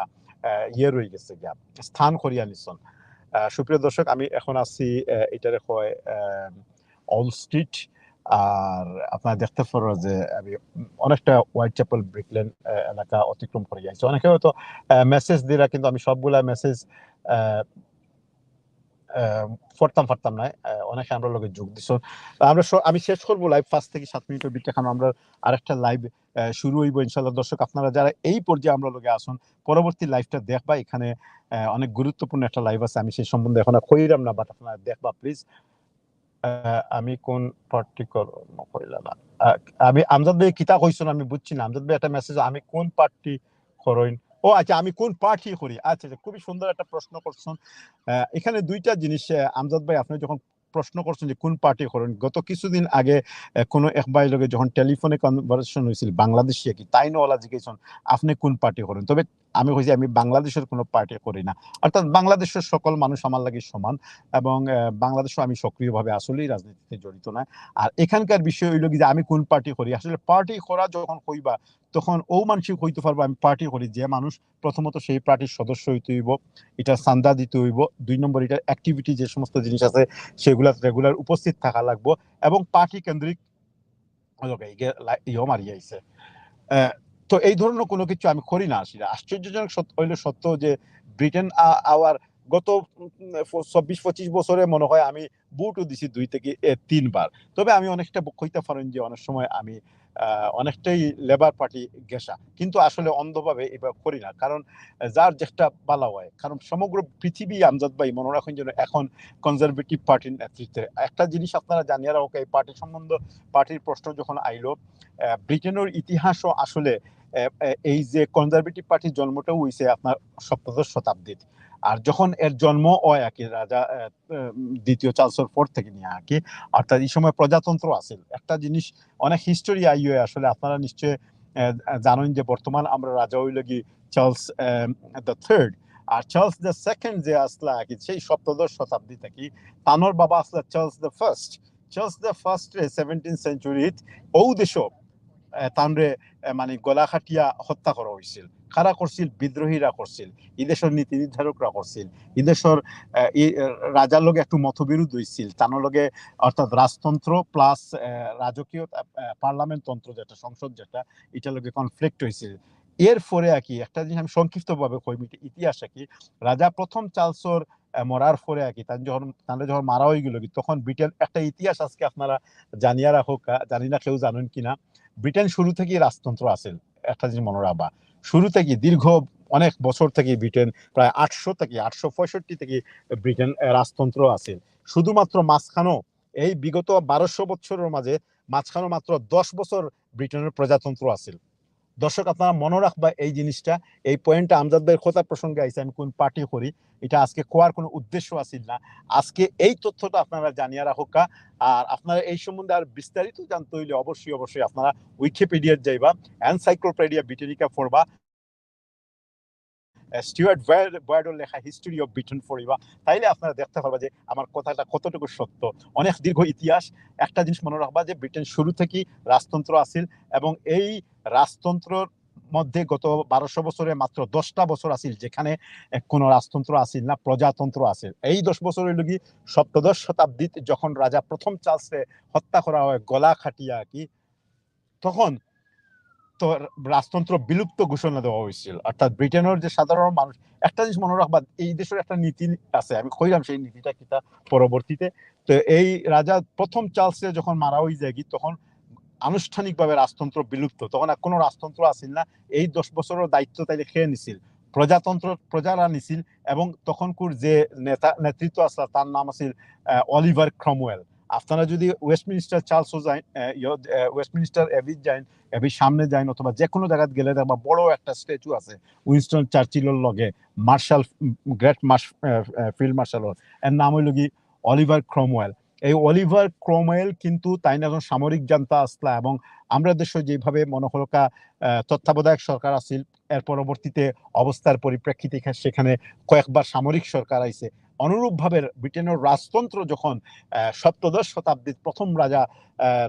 ইয়ে রয়ে গেছে গিয়া, স্থান করিয়া নিছন। সুপ্রিয় দর্শক, আমি এখন আছি এটারে কয় অল স্ট্রিট। আর আপনারা দেখতে পারো যে আমি অনেকটা হোয়াইট চ্যাপেল ব্রিকলেন এলাকা অতিক্রম করে যাইছি। অনেকে হয়তো মেসেজ দিরা, কিন্তু আমি সবগুলা মেসেজ পড়তাম না। অনেকে আমরা লোকে যোগ দিছ। আমি শেষ করবো লাইভ 5 থেকে 7 মিনিটের ভিতরে, এখন আমরা আরেকটা লাইভ শুরু হইব ইনশাল্লাহ। দর্শক, আপনারা যারা এই পর্যায়ে আমরা লোকে আসুন, পরবর্তী লাইভটা দেখবা, এখানে অনেক গুরুত্বপূর্ণ একটা লাইভ আছে, আমি সেই সম্বন্ধে এখন কইরাম না, বাট আপনারা দেখবা প্লিজ। আমি কোন পার্টি কইলা না, আমি আমজাদ ভাই কিতা কইছেন আমি বুঝছি না। আমজাদ ভাই একটা মেসেজ, আমি কোন পার্টি করইন, ও আচ্ছা, আমি কোন পার্টি করি। আচ্ছা, খুবই সুন্দর একটা প্রশ্ন করছেন। এখানে দুইটা জিনিস, আমজাদ ভাই আপনি যখন প্রশ্ন করছেন যে কোন পার্টি করেন, গত কিছুদিন আগে কোনো এক ভাই লগে যখন টেলিফোনে কনভারসেশন হয়েছিল, বাংলাদেশি কি তাই নওয়ালা জিজ্ঞেসন আপনি কোন পার্টি করেন, তবে আমি কইছি আমি বাংলাদেশের কোনো পার্টি করি না। অর্থাৎ বাংলাদেশের সকল মানুষ আমার লাগে সমান, এবং বাংলাদেশও আমি সক্রিয়ভাবে আসলেই রাজনীতিতে জড়িত না। আর এখানকার বিষয় হইল কি যে আমি কোন পার্টি করি, আসলে পার্টি করা যখন কইবা, তখন ও মানুষই কইতে পারবো আমি পার্টি করি যে মানুষ প্রথমত সেই পার্টির সদস্য হইতে হইব, এটা চান্দা দিতে হইব, 2 নম্বর এটা অ্যাক্টিভিটি যে সমস্ত জিনিস আছে সেগুলা রেগুলার উপস্থিত থাকা লাগবো, এবং পার্টি কেন্দ্রিক ইয়ে মারি আইছে। তো এই ধরনের কোনো কিছু আমি করি না। আসলে আশ্চর্যজনক হইল সত্য যে ব্রিটেন আওয়ার গত 24-25 বছরে মনে হয় আমি ভোটও দিছি 2 থেকে 3 বার। তবে আমি অনেকটা কইতে পারেন যে অনেক সময় আমি অনেকটাই লেবার পার্টি গেসা, কিন্তু আসলে অন্ধভাবে এবার করি না, কারণ যার যেটা বালা হয়। কারণ সমগ্র পৃথিবী, আমজাদ ভাই মনে রাখুন যেন এখন কনজারভেটিভ পার্টির নেতৃত্বে। একটা জিনিস আপনারা জানিয়ে রাখো, এই পার্টি সম্বন্ধ, পার্টির প্রশ্ন যখন আইলো, ব্রিটেনের ইতিহাসও আসলে এই যে কনজারভেটিভ পার্টির জন্মটাও হইছে আপনার 17শ শতাব্দীতে। আর যখন এর জন্ম হয় আর কি, রাজা দ্বিতীয় চার্লসের পর থেকে নিয়ে আর কি, অর্থাৎ এই সময় প্রজাতন্ত্র আছে। একটা জিনিস অনেক হিস্টোরি আইয়ে, আসলে আপনারা নিশ্চয় জানেন যে বর্তমান আমরা রাজা হইল কি চার্লস দ্য থার্ড, আর চার্লস দ্য সেকেন্ড যে আসলা আর কি সেই 17শ শতাব্দী থেকে, তানোর বাবা আসলা Charles the first. Charles the first 17th সেঞ্চুরিত ও দেশ তানরে মানে গলা খাটিয়া হত্যা করা হয়েছিল। কারা করছিল? বিদ্রোহীরা করছিল, ইদেশের নীতি নির্ধারকরা করছিল। ইদেশের রাজার লগে একটু মতবিরোধ হয়েছিল তানোর লগে, অর্থাৎ রাজতন্ত্র প্লাস রাজকীয় পার্লামেন্ট তন্ত্র যেটা, সংসদ যেটা, এটার লগে কনফ্লিক্ট হয়েছিল। এর পরে আর কি একটা জিনিস আমি সংক্ষিপ্ত ভাবে কই, ইতিহাস আর কি, রাজা প্রথম চার্লসর মরার পরে আর কি, তাদের যখন মারা হয়ে গেল, তখন ব্রিটেন একটা ইতিহাস আজকে আপনারা জানিয়া রাখো, জানি না কেউ জানেন কিনা। ব্রিটেন শুরু থেকেই রাজতন্ত্র আছে, একটা জিনিস মনে রাখবা। শুরু থেকে দীর্ঘ অনেক বছর থেকে ব্রিটেন, প্রায় 865 থেকে ব্রিটেন রাজতন্ত্র আছে। শুধুমাত্র মাঝখানো এই বিগত 1200 বছরের মাঝে মাঝখানো মাত্র 10 বছর ব্রিটেনের প্রজাতন্ত্র আছে। দর্শক, আপনারা মনে রাখবা এই জিনিসটা, এই পয়েন্টটা আমজাদ ভাইয়ের কথা প্রসঙ্গে আইসে আমি কোন পার্টি করি, এটা আজকে কোয়ার কোনো উদ্দেশ্য আছিল না। আজকে এই তথ্যটা আপনারা জানিয়ে রাখোকা। আর আপনারা এই সম্বন্ধে আর বিস্তারিত জানতে হইলে অবশ্যই আপনারা উইকিপিডিয়ার যাইবা, এনসাইক্লোপিডিয়া ব্রিটানিকা পড়বা, স্টুয়ার্ট বয়ার্ডের লেখা হিস্ট্রি অফ ব্রিটেন পড়িবা, তাইলে আপনারা দেখতে পারবা যে আমার কথাটা কতটুকু সত্য। অনেক দীর্ঘ ইতিহাস। একটা জিনিস মনে রাখবা যে ব্রিটেন শুরু থেকেই রাজতন্ত্র আছিল, এবং এই রাজতন্ত্রের মধ্যে গত 1200 বছরে মাত্র 10টা বছর আছিল যেখানে কোনো রাজতন্ত্র আছিল না, প্রজাতন্ত্র আছে। এই 10 বছর হইল কি 17শ শতাব্দীতে যখন রাজা প্রথম চার্লসে হত্যা করা হয় গলা খাটিয়া কি, তখন রাজতন্ত্র বিলুপ্ত ঘোষণা দেওয়া হয়েছিল। অর্থাৎ ব্রিটেনের যে সাধারণ মানুষ, একটা জিনিস মনে রাখবা, এই দেশের একটা নীতি আছে, আমি কইলাম সেই নীতিটা কিতা পরবর্তীতে। তো এই রাজা প্রথম চার্লসে যখন মারা হয়ে যায় তখন আনুষ্ঠানিকভাবে রাজতন্ত্র বিলুপ্ত, তখন আর কোনো রাজতন্ত্র আসিল না। এই 10 বছরের দায়িত্ব তাইলে খেয়ে নিছিল, প্রজাতন্ত্র প্রজারা নিছিল। এবং তখনকার যে নেতৃত্ব আসলা তার নাম আছিল অলিভার ক্রমওয়েল। আপনারা যদি ওয়েস্টমিনিস্টার চার্লসও যাই, ওয়েস্টমিনিস্টার এবির যাই, এবির সামনে যাই, অথবা যে কোনো জায়গায় গেলে দেখবা বড় একটা স্ট্যাচু আছে উইনস্টন চার্চিলের লগে, মার্শাল, গ্রেট ফিল্ড মার্শাল, এর নাম হইল কি অলিভার ক্রমওয়েল। এই অলিভার ক্রমওয়েল কিন্তু তাই না একজন সামরিক জান্তা আসলা, এবং আমরা দেশে যেভাবে মনে হলো তত্ত্বাবধায়ক সরকার আছিল, এর পরবর্তীতে অবস্থার পরিপ্রেক্ষিতে সেখানে কয়েকবার সামরিক সরকার আইছে। অনুরূপভাবে ব্রিটেনের রাজতন্ত্র যখন সপ্তদশ শতাব্দীর প্রথম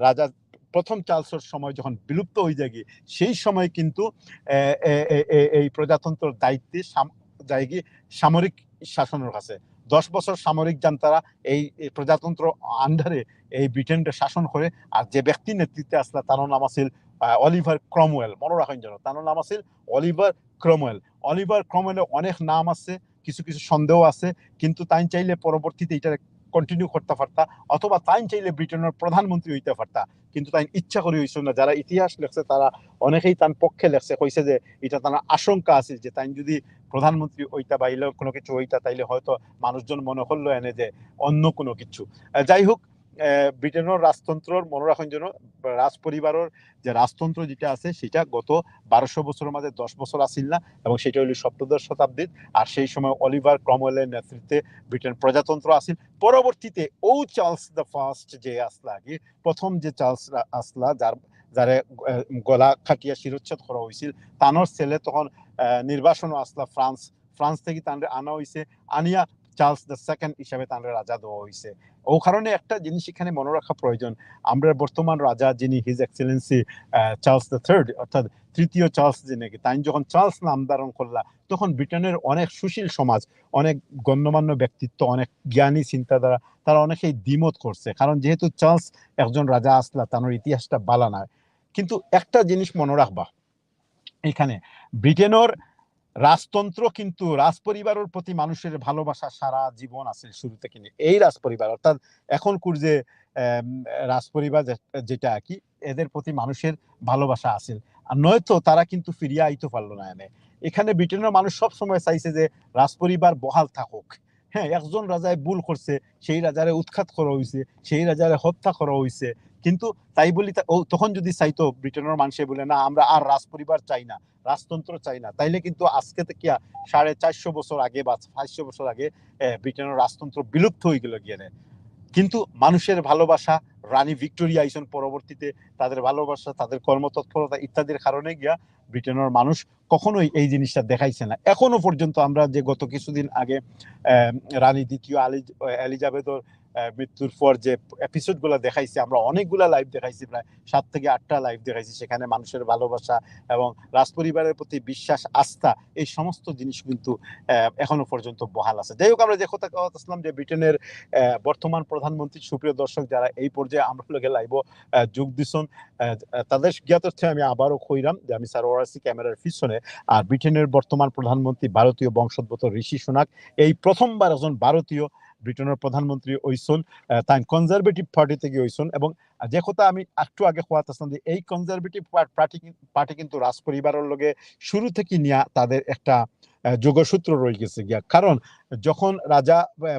রাজা প্রথম চার্লসের সময় যখন বিলুপ্ত হয়ে যায়, সেই সময় কিন্তু এই প্রজাতন্ত্রের দায়িত্বে যায় সামরিক শাসনের কাছে। 10 বছর সামরিক জান্তারা এই প্রজাতন্ত্র আন্ডারে এই ব্রিটেনকে শাসন করে। আর যে ব্যক্তি নেতৃত্বে আসলে তার নাম আছিল অলিভার ক্রমওয়েল। মনে রাখেন যেন তার নাম আছিল অলিভার ক্রমওয়েল। অলিভার ক্রমওয়েলের অনেক নাম আছে, কিছু কিছু সন্দেহ আছে, কিন্তু তাই চাইলে পরবর্তীতে এটা কন্টিনিউ করতে পারতা, অথবা তাই চাইলে ব্রিটেনের প্রধানমন্ত্রী হইতে পারতা, কিন্তু তাই ইচ্ছা করে হইছিল না। যারা ইতিহাস লেখছে তারা অনেকেই তার পক্ষে লেখছে, কইছে যে এটা তার আশঙ্কা আছে যে তাই যদি প্রধানমন্ত্রী হইতা বা কোনো কিছু হইতা তাইলে হয়তো মানুষজন মনে করলো এনে যে অন্য কোনো কিছু। যাই হোক, ব্রিটেনের রাজতন্ত্রর মনে রাখেন যেন রাজ পরিবারের যে রাজতন্ত্র যেটা আছে সেটা গত 1200 বছরের মাঝে 10 বছর আসিল না, এবং সেটা হইল সপ্তদশ শতাব্দীর। আর সেই সময় অলিভার ক্রমওয়েলের নেতৃত্বে ব্রিটেন প্রজাতন্ত্র আসিল। পরবর্তীতে ও চার্লস দ্য ফার্স্ট যে আসলা, প্রথম যে চার্লস আসলা, যারে গলা খাটিয়া শিরোচ্ছেদ করা হয়েছিল, তানোর ছেলে তখন নির্বাসনও আসলা ফ্রান্স থেকে তাদের আনা হয়েছে, আনিয়া চার্লস দ্য সেকেন্ড হিসাবে তাদের রাজা দেওয়া হয়েছে। ও কারণে একটা জিনিস এখানে মনে রাখা প্রয়োজন, আমরা বর্তমান রাজা যিনি his Excellency Charles the third, অর্থাৎ তৃতীয় চার্লস, যে নাকি তাই যখন চার্লস নাম ধারণ করলা তখন ব্রিটেনের অনেক সুশীল সমাজ, অনেক গণ্যমান্য ব্যক্তিত্ব, অনেক জ্ঞানী চিন্তাধারা, তারা অনেকেই দ্বিমত করছে, কারণ যেহেতু চার্লস একজন রাজা আসলা তার ইতিহাসটা বালা না। কিন্তু একটা জিনিস মনে রাখবা, এখানে ব্রিটেনের রাজতন্ত্র কিন্তু রাজ পরিবারের প্রতি মানুষের ভালোবাসা সারা জীবন আছে শুরু থেকে। এই রাজ পরিবার অর্থাৎ এখনকার যে রাজ পরিবার যেটা কি, এদের প্রতি মানুষের ভালোবাসা আছে, আর নয়তো তারা কিন্তু ফিরিয়ে আইতে পারলো না। এখানে ব্রিটেনের মানুষ সব সময় চাইছে যে রাজ পরিবার বহাল থাকুক। হ্যাঁ, একজন রাজায় ভুল করছে, সেই রাজারে উৎখাত করা হয়েছে, সেই রাজারে হত্যা করা হয়েছে, কিন্তু তাই বলি তখন যদি চাইতো ব্রিটেনের মানুষে বলে না আমরা আর রাজ পরিবার চাই না, রাজতন্ত্র চাই না, তাইলে কিন্তু আজকে থেকে 450 বছর আগে বা 500 বছর আগে ব্রিটেনের রাজতন্ত্র বিলুপ্ত হয়ে গেল গিয়ে। কিন্তু মানুষের ভালোবাসা, রানী ভিক্টোরিয়া আইসন পরবর্তীতে, তাদের ভালোবাসা, তাদের কর্মতৎপরতা ইত্যাদির কারণে গিয়া ব্রিটেনের মানুষ কখনোই এই জিনিসটা দেখাইছে না এখনো পর্যন্ত। আমরা যে গত কিছুদিন আগে রানী দ্বিতীয় এলিজাবেথর মৃত্যুর পর যে এপিসোড গুলা দেখাইছে, আমরা অনেকগুলা লাইভ দেখাইছি, প্রায় 7 থেকে 8টা লাইভ দেখাইছি, সেখানে মানুষের ভালোবাসা এবং রাজপরিবারের প্রতি বিশ্বাস, আস্থা, এই সমস্ত জিনিস কিন্তু এখনো পর্যন্ত বহাল আছে। যাই হোক, আমরা যে কথা বলতেছিলাম যে ব্রিটেনের বর্তমান প্রধানমন্ত্রী, সুপ্রিয় দর্শক যারা এই পর্যায়ে আমরা লগে লাইভ যোগ দিচ্ছেন, তাদের জ্ঞাতার্থে আমি আবারও কইরাম যে আমি স্যার ওয়ারাসি ক্যামেরার পিছনে। আর ব্রিটেনের বর্তমান প্রধানমন্ত্রী ভারতীয় বংশোদ্ভূত ঋষি সুনাক, এই প্রথমবার একজন ভারতীয় ব্রিটেনের প্রধানমন্ত্রী হইছেন, তাই কনজারভেটিভ পার্টি থেকে হইছেন। এবং যে কথা আমি একটু আগে হওয়াতেছিলাম যে এই কনজারভেটিভ পার্টি কিন্তু রাজ পরিবারের লগে শুরু থেকে নিয়ে তাদের একটা যোগসূত্র রয়ে গেছে গিয়া। কারণ যখন রাজা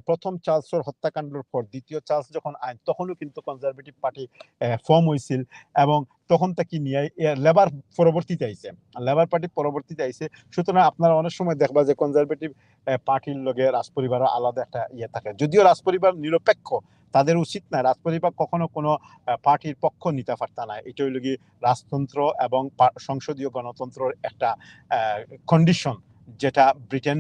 প্রথম চার্লসের হত্যাকাণ্ডের পর দ্বিতীয় চার্লস যখন আইন, তখনও কিন্তু কনজারভেটিভ পার্টি ফর্ম হয়েছিল, এবং তখন তাকে নিয়ে লেবার পরবর্তীতে আইছে, লেবার পার্টি পরবর্তীতে আইছে। সুতরাং আপনারা অনেক সময় দেখবা যে কনজারভেটিভ পার্টির লগে রাজপরিবারের আলাদা একটা ইয়ে থাকে, যদিও রাজপরিবার নিরপেক্ষ, তাদের উচিত না রাজপরিবার কখনো কোনো পার্টির পক্ষ নিতে পারত না। এটা হইল কি রাজতন্ত্র এবং সংসদীয় গণতন্ত্রের একটা কন্ডিশন, যেটা ব্রিটেন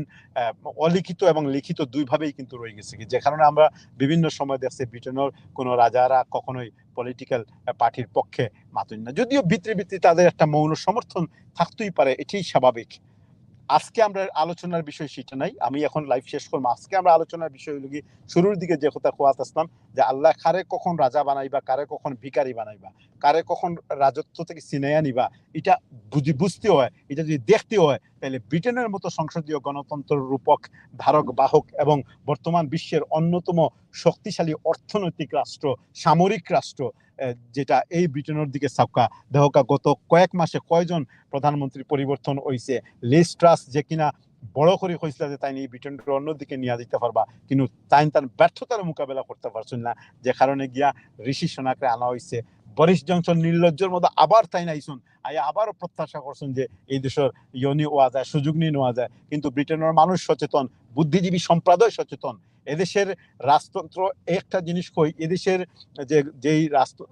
অলিখিত এবং লিখিত দুইভাবেই কিন্তু রয়ে গেছে, যে কারণে আমরা বিভিন্ন সময় দেখছি ব্রিটেনের কোনো রাজারা কখনোই পলিটিক্যাল পার্টির পক্ষে মাতুন না, যদিও ভিতরে ভিতরে তাদের একটা মৌন সমর্থন থাকতেই পারে, এটাই স্বাভাবিক। আজকে আমরা আলোচনার বিষয় সেটা নাই, আমি এখন লাইভ শেষ করবো। আজকে আমরা আলোচনার বিষয় হলো কি, শুরুর দিকে যে কথা কোয়াত আসলাম যে আল্লাহ কারে কখন রাজা বানাইবা, কারে কখন ভিখারি বানাইবা, কারে কখন রাজত্ব থেকে ছিনাইয়া নিবা, এটা বুঝতে হয়, এটা যদি দেখতে হয় তাহলে ব্রিটেনের মতো সংসদীয় গণতন্ত্র রূপক, ধারক বাহক এবং বর্তমান বিশ্বের অন্যতম শক্তিশালী অর্থনৈতিক রাষ্ট্র, সামরিক রাষ্ট্র, যেটা এই ব্রিটেনের দিকে সাবকা দেহকা গত কয়েক মাসে কয়জন প্রধানমন্ত্রী পরিবর্তন হয়েছে। লিজ ট্রাস যে কিনা বড় করে হয়েছিল যে তাই নিয়ে ব্রিটেনকে অন্যদিকে নিয়ে যেতে পারবা, কিন্তু তাই তার ব্যর্থতার মোকাবেলা করতে পারছেন না, যে কারণে গিয়া ঋষি সোনাকে আনা হয়েছে। বরিস জনসন নির্লজ্জের মতো আবার তাই নাইছুন, আবারও প্রত্যাশা করছেন যে এই দেশের ইয়নি হওয়া যায়, সুযোগ নিয়ে নেওয়া যায়, কিন্তু ব্রিটেনের মানুষ সচেতন, বুদ্ধিজীবী সম্প্রদায় সচেতন। এদেশের রাজতন্ত্র একটা জিনিস কই, এদেশের যেই রাষ্ট্র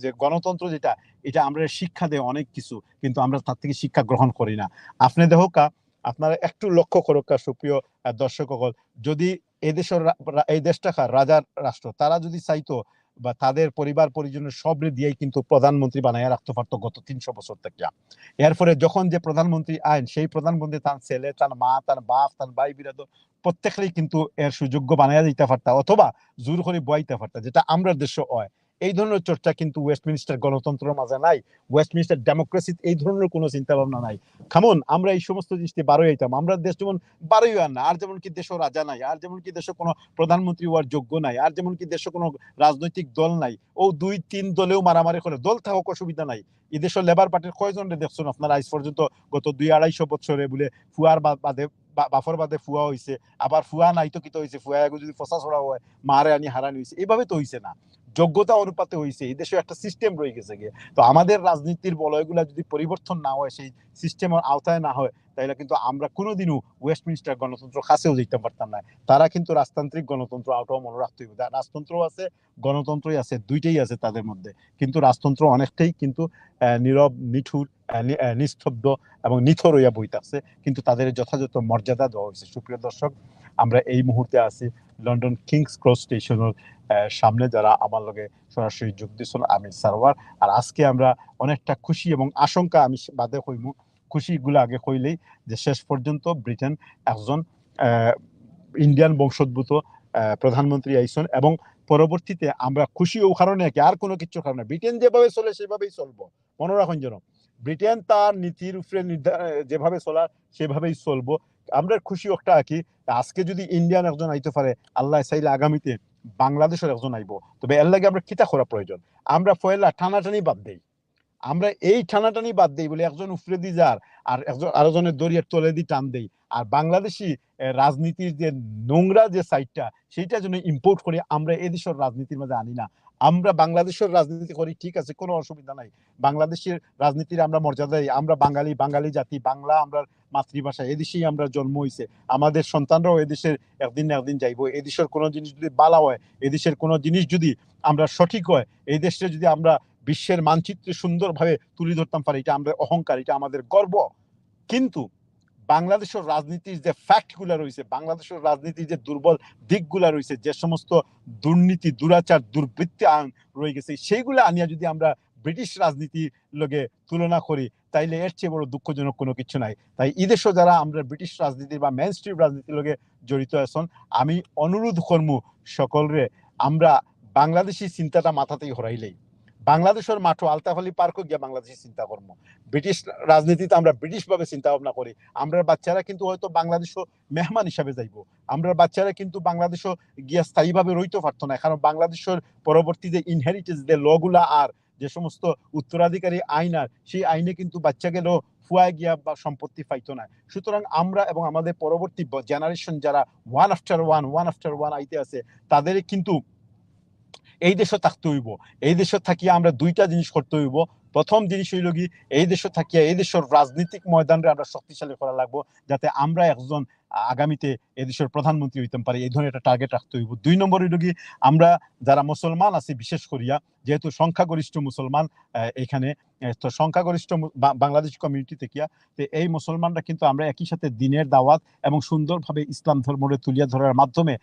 যে গণতন্ত্র যেটা, এটা আমরা শিক্ষা দেয় অনেক কিছু, কিন্তু আমরা তার থেকে শিক্ষা গ্রহণ করি না। আপনি দেখোকা, আপনারা একটু লক্ষ্য করোকা সুপ্রিয় দর্শক সকল, যদি এদেশের এই দেশটা রাজার রাষ্ট্র, তারা যদি চাইতো বা তাদের পরিবার পরিজনের সবরে দিয়েই কিন্তু প্রধানমন্ত্রী বানাইয়া রাখতে পারতো গত 300 বছর থেকে। এরপরে যখন যে প্রধানমন্ত্রী আইন, সেই প্রধানমন্ত্রী তার ছেলে, তার মা, তার বাপ, তার ভাই বিরাদ প্রত্যেকেই কিন্তু এর সুযোগ্য বানাইয়া দিতে পারতা, অথবা জোর করে বয়াইতে পারতা, যেটা আমরা দেশে হয়। এই ধরনের চর্চা কিন্তু ওয়েস্টমিনিস্টার গণতন্ত্রের মাঝে নাই, ওয়েস্টমিনিস্টার ডেমোক্রেসি এই ধরনের কোনো চিন্তা ভাবনা নাই। খামন আমরা এই সমস্ত জিনিসটি বারোই আইতাম, আমরা দেশ যেমন বারোই আর না, আর যেমন কি দেশ রাজা নাই, আর যেমন কি দেশে কোনো প্রধানমন্ত্রী হওয়ার যোগ্য নাই, আর যেমন কি দেশে কোনো রাজনৈতিক দল নাই, ও 2-3 দলেও মারামারি করে, দল থাকুক অসুবিধা নাই। এই দেশের লেবার পার্টির কয়জন দেখছেন আপনারা আজ পর্যন্ত গত 200-250 বছরে বলে ফুয়ার বাদে বাফর বাদে ফুয়া হয়েছে, আবার ফুয়া নাই তো কি তো হয়েছে, ফুয়া যদি ফসা ছড়া হয় মারে আনি হারানি হয়েছে, এইভাবে তো হয়েছে না, যোগ্যতা অনুপাতে হয়েছে। এই দেশে একটা সিস্টেম রয়ে গেছে গিয়ে। তো আমাদের রাজনীতির বলয়গুলা যদি পরিবর্তন না হয়, সেই সিস্টেমের আওতায় না হয়, তাহলে কিন্তু আমরা কোনোদিনও ওয়েস্টমিনিস্টার গণতন্ত্র কাছেও যেতে পারতাম না। তারা কিন্তু রাজতান্ত্রিক গণতন্ত্র আওটাও মনে রাখতে হবে, রাজতন্ত্র আছে, গণতন্ত্রই আছে, দুইটাই আছে তাদের মধ্যে, কিন্তু রাজতন্ত্র অনেকটাই কিন্তু নীরব, নিঠুর, নিস্তব্ধ এবং নিথর হইয়া বইতাছে, কিন্তু তাদের যথাযথ মর্যাদা দেওয়া হয়েছে। সুপ্রিয় দর্শক, আমরা এই মুহূর্তে আছি লন্ডন কিংস ক্রস স্টেশনের সামনে, যারা আমার লগে সরাসরি যোগ দিচ্ছেন আমি সারওয়ার। আর আজকে আমরা অনেকটা খুশি এবং আশঙ্কা, আমি বাদে কইমু, খুশিগুলো আগে কইলেই, যে শেষ পর্যন্ত ব্রিটেন একজন ইন্ডিয়ান বংশোদ্ভূত প্রধানমন্ত্রী আইসন, এবং পরবর্তীতে আমরা খুশি ও কারণে কি আর কোনো কিছু কারণে, ব্রিটেন যেভাবে চলে সেভাবেই চলবো, মনে রাখুন যেন ব্রিটেন তার নীতির উপরে যেভাবে চলার সেভাবেই চলবো। আমরা খুশি একটা কি, আজকে যদি ইন্ডিয়ান একজন আইতে পারে, আল্লাহ চাইলে আগামীতে বাংলাদেশের একজন আইব, তবে এর লাগে আমরা কিতা করা প্রয়োজন, আমরা পয়লা টানাটানি বাদ দেই, আমরা এই টানাটানি বাদ দেই বলে একজন উফরে দি যার, আর একজন আরেকজনের দরিয়ার তলে দি টান দেই, আর বাংলাদেশি রাজনীতির যে নোংরা যে সাইডটা, সেইটা যেন ইম্পোর্ট করে আমরা এদেশের রাজনীতির মধ্যে আনি না। আমরা বাংলাদেশের রাজনীতি করি, ঠিক আছে, কোনো অসুবিধা নাই, বাংলাদেশের রাজনীতির আমরা মর্যাদা দিই, আমরা বাঙালি, বাঙালি জাতি, বাংলা আমরা মাতৃভাষা, এদেশেই আমরা জন্ম হয়েছে, আমাদের সন্তানরাও এদেশের একদিন না একদিন যাইব। এদেশের কোনো জিনিস যদি বালা হয়, এদেশের কোনো জিনিস যদি আমরা সঠিক হয়, এই দেশে যদি আমরা বিশ্বের মানচিত্রে সুন্দরভাবে তুলে ধরতাম পারি, এটা আমাদের অহংকার, এটা আমাদের গর্ব। কিন্তু বাংলাদেশের রাজনীতির যে ফ্যাক্টগুলো রয়েছে, বাংলাদেশের রাজনীতির যে দুর্বল দিকগুলো রয়েছে, যে সমস্ত দুর্নীতি, দুরাচার, দুর্বৃত্তি রয়ে গেছে, সেইগুলো আনিয়া যদি আমরা ব্রিটিশ রাজনীতির লগে তুলনা করি, তাইলে এর চেয়ে বড় দুঃখজনক কোনো কিছু নাই। তাই এই দেশে যারা আমরা ব্রিটিশ রাজনীতির বা মেইন স্ট্রিম রাজনীতির লগে জড়িত আছেন, আমি অনুরোধ করমু সকলরে, আমরা বাংলাদেশি চিন্তাটা মাথাতেই হরাইলেই, বাংলাদেশের মাঠও আলতাফালি পার্কও গিয়া বাংলাদেশি চিন্তা করবো। ব্রিটিশ রাজনীতিতে আমরা ব্রিটিশ ভাবে চিন্তা ভাবনা করি, আমরা বাচ্চারা কিন্তু হয়তো বাংলাদেশও মেহমান হিসাবে যাইব, আমরা বাচ্চারা কিন্তু বাংলাদেশও গিয়া স্থায়ীভাবে রইতে পারতো না, কারণ বাংলাদেশের পরবর্তী যে ইনহেরিটেন্স যে লগুলা আর যে সমস্ত উত্তরাধিকারী আইন, আর সেই আইনে কিন্তু বাচ্চা গেলেও ফুয়ায় গিয়া বা সম্পত্তি পাইতো না। সুতরাং আমরা এবং আমাদের পরবর্তী জেনারেশন যারা ওয়ান আফটার ওয়ান আইতে আছে, তাদের কিন্তু এই দেশে থাকতে হইব। এই দেশে থাকিয়া আমরা দুইটা জিনিস করতে হইব। প্রথম জিনিস হইল কি, এই দেশে থাকিয়া এই দেশের রাজনৈতিক ময়দানরে আমরা শক্তিশালী করা লাগবো, যাতে আমরা একজন আগামীতে এদেশের প্রধানমন্ত্রী হইতে পারি, এই ধরনের একটা টার্গেট রাখতে হইব। 2 নম্বর হইল কি, আমরা যারা মুসলমান আছি, বিশেষ করিয়া যেহেতু সংখ্যাগরিষ্ঠ মুসলমান এখানে, তো সংখ্যাগরিষ্ঠ বাংলাদেশ কমিউনিটি থেকে, তো এই মুসলমানরা কিন্তু আমরা একই সাথে দিনের দাওয়াত এবং সুন্দরভাবে ইসলাম ধর্মরে তুলিয়া ধরার মাধ্যমে,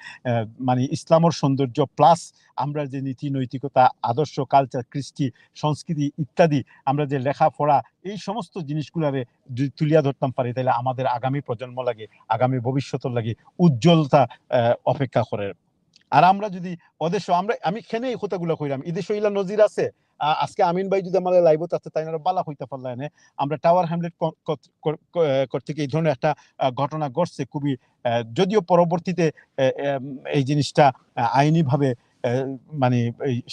মানে ইসলামের সৌন্দর্য প্লাস আমরা যে নীতি নৈতিকতা, আদর্শ, কালচার, কৃষ্টি, সংস্কৃতি ইত্যাদি, আমরা যে লেখাপড়া, এই সমস্ত জিনিসগুলারে যদি তুলিয়া ধরতাম পারি তাহলে আমাদের আগামী প্রজন্ম লাগে, আগামী ভবিষ্যতের লাগে উজ্জ্বলতা অপেক্ষা করে। আর আমরা যদি অদেশ আমি খেনে এই কথাগুলো কইলাম এদেশ ইলা নজির আছে। আজকে আমিন ভাই যদি আমাদের লাইভত আছে তাই বালা হইতে পারলেন। আমরা টাওয়ার হ্যামলেট কর্তৃক এই ধরনের একটা ঘটনা ঘটছে খুবই, যদিও পরবর্তীতে এই জিনিসটা আইনিভাবে মানে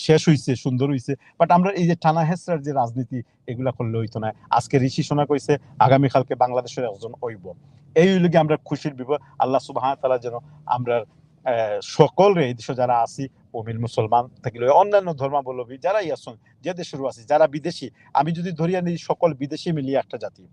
শেষ হইছে, সুন্দর হইছে, বাট আমরা এই যে টানা হেসরার যে রাজনীতি এগুলা করলে হইতো না। আজকে ঋষি সোনা কইছে আগামীকালকে বাংলাদেশের একজন হইব, এই লগে আমরা খুশির বিপদ। আল্লাহ সুবহানাহু ওয়া তাআলা যেন আমরা সকল এই দেশে যারা আছি অমিল মুসলমান থাকলে অন্যান্য ধর্মাবলম্বী যারাই আছেন, যে দেশেরও আছি, যারা বিদেশি, আমি যদি ধরিয়া নিই সকল বিদেশি মিলিয়ে একটা জাতি,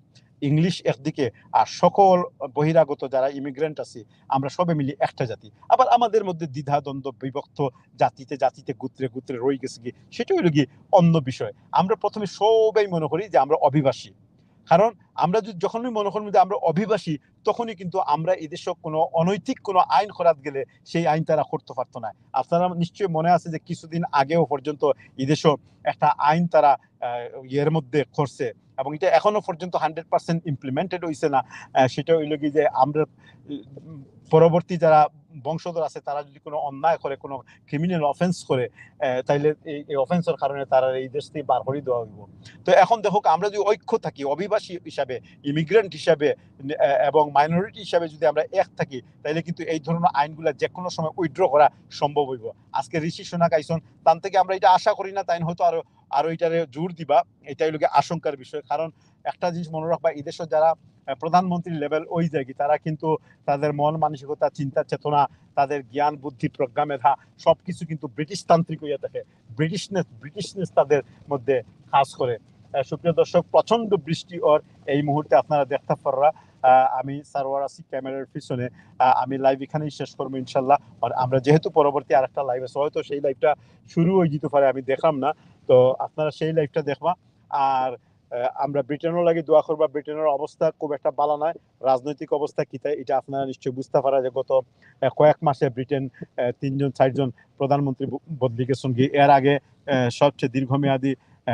ইংলিশ একদিকে আর সকল বহিরাগত যারা ইমিগ্রেন্ট আছে আমরা সবে মিলি একটা জাতি। আবার আমাদের মধ্যে দ্বিধা দ্বন্দ্ব বিভক্ত জাতিতে জাতিতে গুত্রে গুত্রে রয়ে গেছে কি, সেটা হইল কি অন্য বিষয়। আমরা প্রথমে সবাই মনে করি যে আমরা অভিবাসী, কারণ আমরা যখনই মনে করি যে আমরা অভিবাসী তখনই কিন্তু আমরা এদেশে কোনো অনৈতিক কোনো আইন করাত গেলে সেই আইন তারা করতে পারতো না। আপনারা নিশ্চয়ই মনে আছে যে কিছুদিন আগেও পর্যন্ত এদেশে একটা আইন তারা ইয়ের মধ্যে করছে এবং এটা এখনো পর্যন্ত 100% ইমপ্লিমেন্টেড হয়েছে না। সেটা হইল কি যে আমরা পরবর্তী যারা বংশধর আছে তারা যদি কোনো অন্যায় করে, কোনো ক্রিমিনাল অফেন্স করে, তাইলে এই অফেন্সের কারণে তারা এই দেশ থেকে বার করে দেওয়া হইব। তো এখন দেখো আমরা যদি ঐক্য থাকি অভিবাসী হিসাবে, ইমিগ্রেন্ট হিসাবে এবং মাইনরিটি হিসাবে যদি আমরা এক থাকি, তাইলে কিন্তু এই ধরনের আইনগুলা যে কোনো সময় উইথড্র করা সম্ভব হইব। আজকে ঋষি সোনা গাইছন তার থেকে আমরা এটা আশা করি না, তাই হয়তো আরো এটারে জোর দিবা, এটাই লোকে আশঙ্কার বিষয়। কারণ একটা জিনিস মনে রাখবা, এই দেশের যারা প্রধানমন্ত্রী লেভেল ওই জায়গায় তারা কিন্তু তাদের মন মানসিকতা, চিন্তা চেতনা, তাদের জ্ঞান বুদ্ধি প্রজ্ঞা মেধা সবকিছু কিন্তু ব্রিটিশ তান্ত্রিক হইয়া থাকে, ব্রিটিশনেস তাদের মধ্যে কাজ করে। সুপ্রিয় দর্শক, প্রচন্ড বৃষ্টি ওর এই মুহূর্তে আপনারা দেখতে পাররা। আমি সারোয়ার আছি ক্যামেরার পিছনে। আমি লাইভ এখানেই শেষ করবো ইনশাল্লাহ। আর আমরা যেহেতু পরবর্তী আরেকটা লাইভ আছে, হয়তো সেই লাইভটা শুরু হয়ে যেতে পারে, আমি দেখলাম না, তো আপনারা সেই লাইভটা দেখবা। আর আমরা ব্রিটেনের লাগে দোয়া করবা। ব্রিটেনের অবস্থা খুব একটা ভালো নয়, রাজনৈতিক অবস্থা কি তাই এটা আপনারা নিশ্চয়ই বুঝতে পারা যে গত কয়েক মাসে ব্রিটেন 3-4জন প্রধানমন্ত্রী বদলি গেছেন। এর আগে সবচেয়ে দীর্ঘমেয়াদী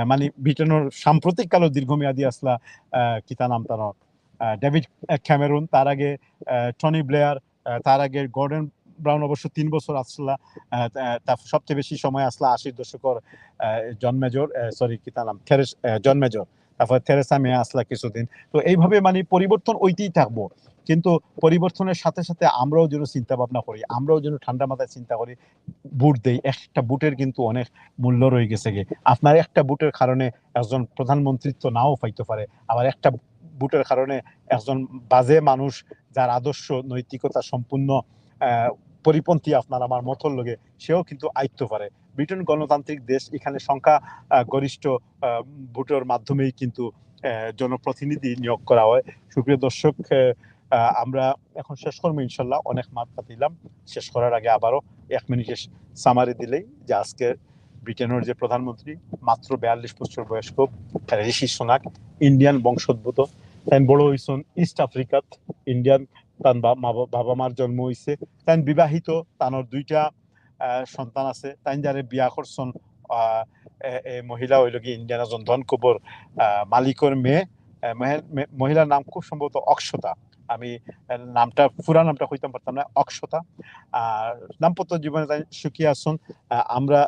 মানে ব্রিটেনের সাম্প্রতিক কালের দীর্ঘমেয়াদী আসলা কিতা নাম তার ডেভিড ক্যামেরুন, তার আগে টনি ব্লেয়ার, তার আগে গর্ডন ব্রাউন অবশ্য 3 বছর আসলা, তার সবচেয়ে বেশি সময় আসলা 80 দশকের জন মেজর, সরি কিতা নাম জন মেজর, তারপর থেরেসা মে আসলা কিছুদিন। তো এইভাবে মানে পরিবর্তন ওইতেই থাকবো, কিন্তু পরিবর্তনের সাথে সাথে আমরাও যেন চিন্তা ভাবনা করি, আমরাও যেন ঠান্ডা মাথায় চিন্তা করি, ভোট দেই। একটা ভোটের কিন্তু অনেক মূল্য রয়ে গেছে গে। আপনার একটা ভোটের কারণে একজন প্রধানমন্ত্রিত্ব নাও পাইতে পারে, আবার একটা ভোটের কারণে একজন বাজে মানুষ যার আদর্শ নৈতিকতা সম্পূর্ণ পরিপন্থী আপনার আমার মতর লগে, সেও কিন্তু আইতে পারে। ব্রিটেন গণতান্ত্রিক দেশ, এখানে সংখ্যা গরিষ্ঠ ভোটের মাধ্যমেই কিন্তু জনপ্রতিনিধি নিয়োগ করা হয়। সুপ্রিয় দর্শক, আমরা এখন শেষ করবো ইনশাল্লাহ। অনেক মাত পাতিলাম, শেষ করার আগে আবারও 1 মিনিটের সামারি দিলেই যে আজকে ব্রিটেনের যে প্রধানমন্ত্রী মাত্র 42 বছর বয়স্ক ঋষি সোনাক, ইন্ডিয়ান বংশোদ্ভূত, তাই বড় হয়েছেন ইস্ট আফ্রিকাত, ইন্ডিয়ান, তার বাবা মার জন্ম হয়েছে, তাই বিবাহিত, তার 2টা সন্তান আছে, তাই যারে বিয়া করছেন মহিলা হইল কি ইন্ডিয়ান একজন ধনকুবর মালিকের মেয়ে। মহিলার নাম খুব সম্ভবত অক্ষতা, আমি নামটা পুরা নামটা হইতে পারতাম না, অক্ষতা। দাম্পত্য জীবনে তাই সুখী আছেন। আমরা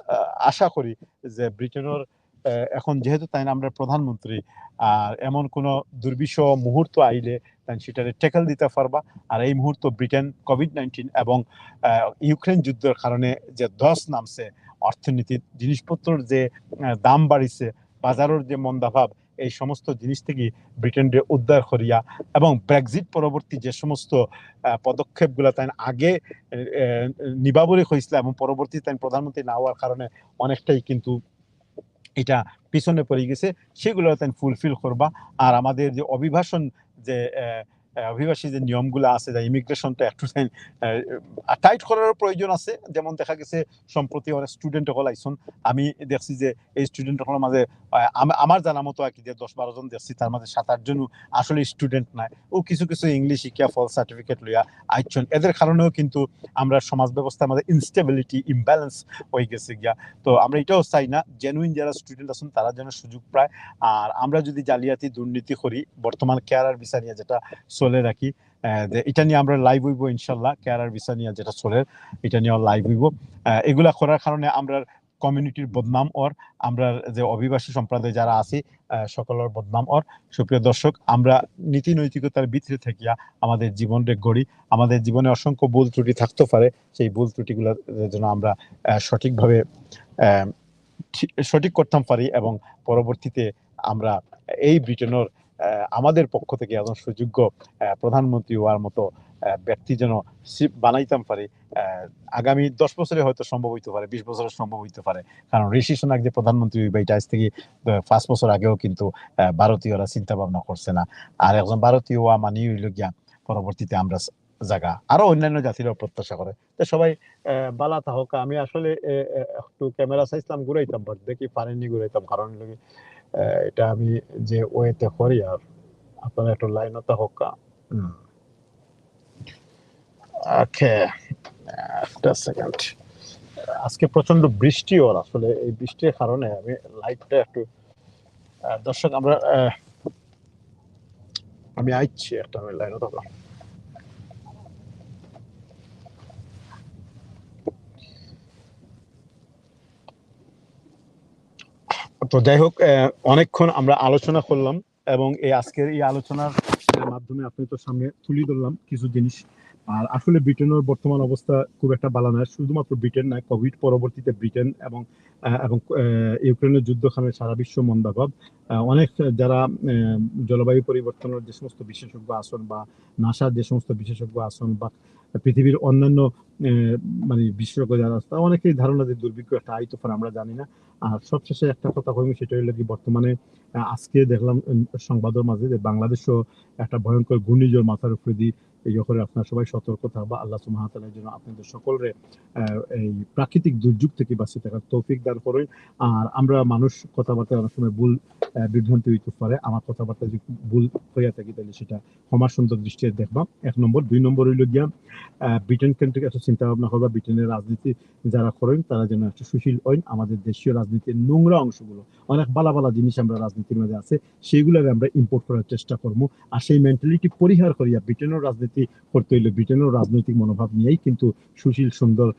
আশা করি যে ব্রিটেনের এখন যেহেতু তাই আমরা প্রধানমন্ত্রী, আর এমন কোনো দুর্বিষহ মুহূর্ত আইলে তাই সেটারে ট্যাকল দিতে পারবা। আর এই মুহূর্ত ব্রিটেন কোভিড-19 এবং ইউক্রেন যুদ্ধের কারণে যে ধস নামছে, অর্থনীতির জিনিসপত্রের যে দাম বাড়িছে, বাজারের যে মন্দাভাব, এই সমস্ত জিনিস থেকে ব্রিটেনকে উদ্ধার করিয়া এবং ব্রেক্সিট পরবর্তী যে সমস্ত পদক্ষেপগুলো তাই আগে নিবাবরে হয়েছিল এবং পরবর্তী তাই প্রধানমন্ত্রী না হওয়ার কারণে অনেকটাই কিন্তু এটা পিছনে পড়ে গেছে, সেগুলো তাই ফুলফিল করবা। আর আমাদের যে অভিবাসন যে অভিবাসী যে নিয়মগুলো আছে, যে ইমিগ্রেশনটা একটু টাইট করার প্রয়োজন আছে। যেমন দেখা গেছে সম্প্রতি অনেক স্টুডেন্ট হল আইসন, আমি দেখছি যে এই স্টুডেন্ট হলের মাঝে আমার জানা মতো আর কি যে 10-12 জন দেখছি, তার মাঝে 7-8 জন আসলে স্টুডেন্ট নাই, ও কিছু কিছু ইংলিশ শিখিয়া ফল সার্টিফিকেট লইয়া আইছন। এদের কারণেও কিন্তু আমরা সমাজ ব্যবস্থার মধ্যে ইনস্টেবিলিটি, ইমব্যালেন্স হয়ে গেছে গিয়া। তো আমরা এটাও চাই না, জেনুইন যারা স্টুডেন্ট আছেন তারা যেন সুযোগ পায়। আর আমরা যদি জালিয়াতি দুর্নীতি করি, বর্তমান কেয়ারার ভিসা নিয়ে যেটা চলে রাখি, যে এটা নিয়ে আমরা লাইভ হইব ইনশাল্লাহ, কেয়ারার ভিসা নিয়ে যেটা চলে এটা নিয়ে লাইভ হইব। এগুলা করার কারণে আমরা কমিউনিটির বদনাম ওর, আমরা যে অভিবাসী সম্প্রদায় যারা আছি সকলের বদনাম ওর। সুপ্রিয় দর্শক, আমরা নীতি নৈতিকতার ভিতরে থাকিয়া আমাদের জীবনকে গড়ি। আমাদের জীবনে অসংখ্য ভুল ত্রুটি থাকতে পারে, সেই ভুল ত্রুটিগুলো যেন আমরা সঠিকভাবে সঠিক করতাম পারি, এবং পরবর্তীতে আমরা এই ব্রিটেনের আমাদের পক্ষ থেকে একজন সুযোগ্য প্রধানমন্ত্রী হওয়ার মতো ব্যক্তি যেন বানাইতাম পারি। আগামী 10 বছরে হয়তো সম্ভব হইতে পারে, 20 বছরে সম্ভব হইতে পারে, কারণ ঋষি সোনাক যে প্রধানমন্ত্রী হইবে এটা আজ থেকে 5 বছর আগেও কিন্তু ভারতীয়রা চিন্তা ভাবনা করছে না। আর একজন ভারতীয় হওয়া মানি হইল গিয়া পরবর্তীতে আমরা জায়গা আরো অন্যান্য জাতিরাও প্রত্যাশা করে। তো সবাই বালা তাহকা। আমি আসলে একটু ক্যামেরা চাইছিলাম ঘুরাইতাম, বাট দেখি পারেননি ঘুরাইতাম, কারণ এটা আমি যে ওয়েতে করি। আর আপনারা একটু লাইনও তাহকা। ওকে, একটা সেকেন্ড। আজকে প্রচন্ড বৃষ্টি ওর, আসলে এই বৃষ্টির কারণে আমি লাইটটা একটু দর্শক আমরা আমি আইছি একটা, আমি লাইনও থাকলাম। তো যাই হোক, অনেকক্ষণ আমরা আলোচনা করলাম, এবং এই আজকের এই আলোচনার মাধ্যমে আপনি তো সামনে তুলে ধরলাম কিছু জিনিস। আর আসলে ব্রিটেনের বর্তমান অবস্থা খুব একটা ভালো নয়, শুধুমাত্র ব্রিটেন নয়, কোভিড পরবর্তীতে ব্রিটেন এবং ইউক্রেনের যুদ্ধখানে সারা বিশ্ব মন্দাভাব। অনেক যারা জলবায়ু পরিবর্তনের যে সমস্ত বিশেষজ্ঞ আছেন, বা নাসার যে সমস্ত বিশেষজ্ঞ আছেন, বা পৃথিবীর অন্যান্য মানে বিশেষজ্ঞ যারা আছে, অনেকেই ধারণা যে দুর্ভিক্ষ একটা আইতো পারে, আমরা জানি না। আর সবশেষে একটা কথা কইমি, সেটা হলো কি, বর্তমানে আজকে দেখলাম সংবাদের মাঝে যে বাংলাদেশও একটা ভয়ঙ্কর ঘূর্ণিঝড় মাথার উপরে দিয়ে এই করে। আপনারা সবাই সতর্ক থাকবা। আল্লাহ সুবহানাহু ওয়া তাআলা যেন আপনাদের সকলের এই প্রাকৃতিক দুর্যোগ থেকে বাঁচিয়ে থাকার তৌফিক দান করেন। আর আমরা মানুষ কথাবার্তা অনেক সময় ভুল বিভ্রান্তি হইতে পারে, আমার কথাবার্তা যদি ভুল হইয়া থাকি তাহলে সেটা ক্ষমা সুন্দর দৃষ্টিতে দেখবা। 1 নম্বর। 2 নম্বর হইল গিয়া ব্রিটেন কেন্দ্রিক একটা চিন্তা ভাবনা করবা, ব্রিটেনের রাজনীতি যারা করেন তারা যেন একটু সুশীল হন। আমাদের দেশীয় রাজনীতির নোংরা অংশগুলো, অনেক বালা বালা জিনিস আমরা রাজনীতির মধ্যে আছে, সেইগুলো আমরা ইম্পোর্ট করার চেষ্টা করবো। আর সেই মেন্টালিটি পরিহার করিয়া ব্রিটেনের রাজনীতি করতে হইলে ব্রিটেনের রাজনৈতিক মনোভাব নিয়েই কিন্তু সুশীল সুন্দর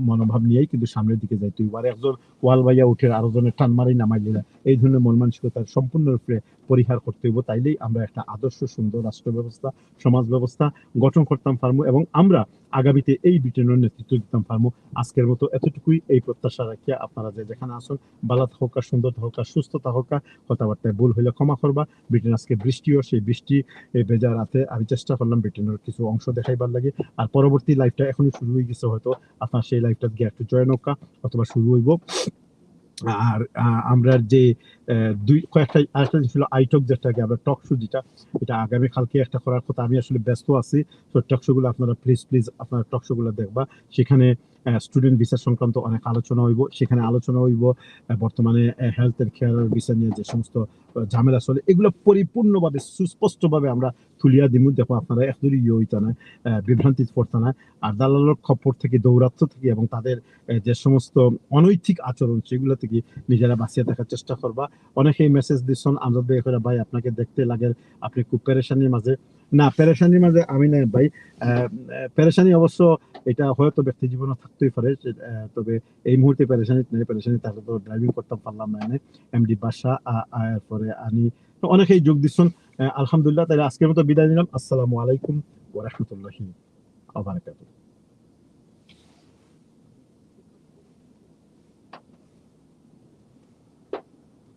মনোভাব নিয়েই কিন্তু সামনের দিকে যাইতে হইব। আর একজন ওয়াল বাইয়া উঠে আরো জনের টান মারি নামাইলে না, এই ধরনের মন মানসিকতার সম্পূর্ণরূপে পরিহার করতে হইব। তাইলেই আমরা একটা আদর্শ সুন্দর রাষ্ট্র ব্যবস্থা, সমাজ ব্যবস্থা গঠন করতাম পারবো, এবং আমরা আগামীতে এই ব্রিটেনের নেতৃত্ব দিতাম পারবো। আজকের মতো এতটুকুই, এই প্রত্যাশা রাখিয়া আপনারা যে যেখানে আসুন, বালা থাকা, সুন্দর থাকা, সুস্থ থাকা, কথাবার্তায় ভুল হইলে ক্ষমা করবা। ব্রিটেন আজকে বৃষ্টিও, সেই বৃষ্টি এই ভেজা রাতে আমি চেষ্টা করলাম ব্রিটেনের কিছু অংশ দেখাইবার লাগে। আর পরবর্তী লাইভটা এখনই শুরু হয়ে গেছে, হয়তো আপনার সেই লাইভটা গিয়ে একটু জয়েন হোক, অথবা শুরু হইব। আর আমরা যে কয়েকটা আরেকটা ছিল আইটক, যেটাকে আমরা টক শো, যেটা এটা আগামী কালকে একটা করার কথা। আমি আসলে ব্যস্ত আছি, তো টক শো গুলো আপনারা প্লিজ আপনারা টক শো গুলো দেখবা। সেখানে স্টুডেন্ট ভিসা সংক্রান্ত অনেক আলোচনা হইব, সেখানে আলোচনা হইব বর্তমানে হেলথ এন্ড কেয়ার ভিসা নিয়ে যে সমস্ত ঝামেলা চলে, এগুলো পরিপূর্ণভাবে সুস্পষ্টভাবে আমরা তুলিয়া দিব। দেখো আপনারা একদমই হইতা না, বিভ্রান্তি পড়তা না। আর দালালের খপ্পর থেকে, দৌরাত্ম থেকে, এবং তাদের যে সমস্ত অনৈতিক আচরণ, সেগুলো থেকে নিজেরা বাঁচিয়ে থাকার চেষ্টা করবা। অনেকেই মেসেজ দিচ্ছেন, আমজাদ ভাই করে, ভাই আপনাকে দেখতে লাগে আপনি খুব পেরেশানির মাঝে। না, পেরেশানির মাঝে আমি নাই ভাই। পেরেশানি অবশ্য এটা হয়তো ব্যক্তি জীবনে থাকতেই পারে, তবে এই মুহূর্তে পেরেশানি নেই। পেরেশানি থাকলে তো ড্রাইভিং করতে পারলাম না। এমডি বাসা পরে আনি অনেকেই যোগ দিচ্ছেন। আলহামদুলিল্লাহ। তাই আজকের মতো বিদায় নিলাম। আসসালামু আলাইকুম ওয়া রাহমাতুল্লাহি ওয়া বারাকাতুহু।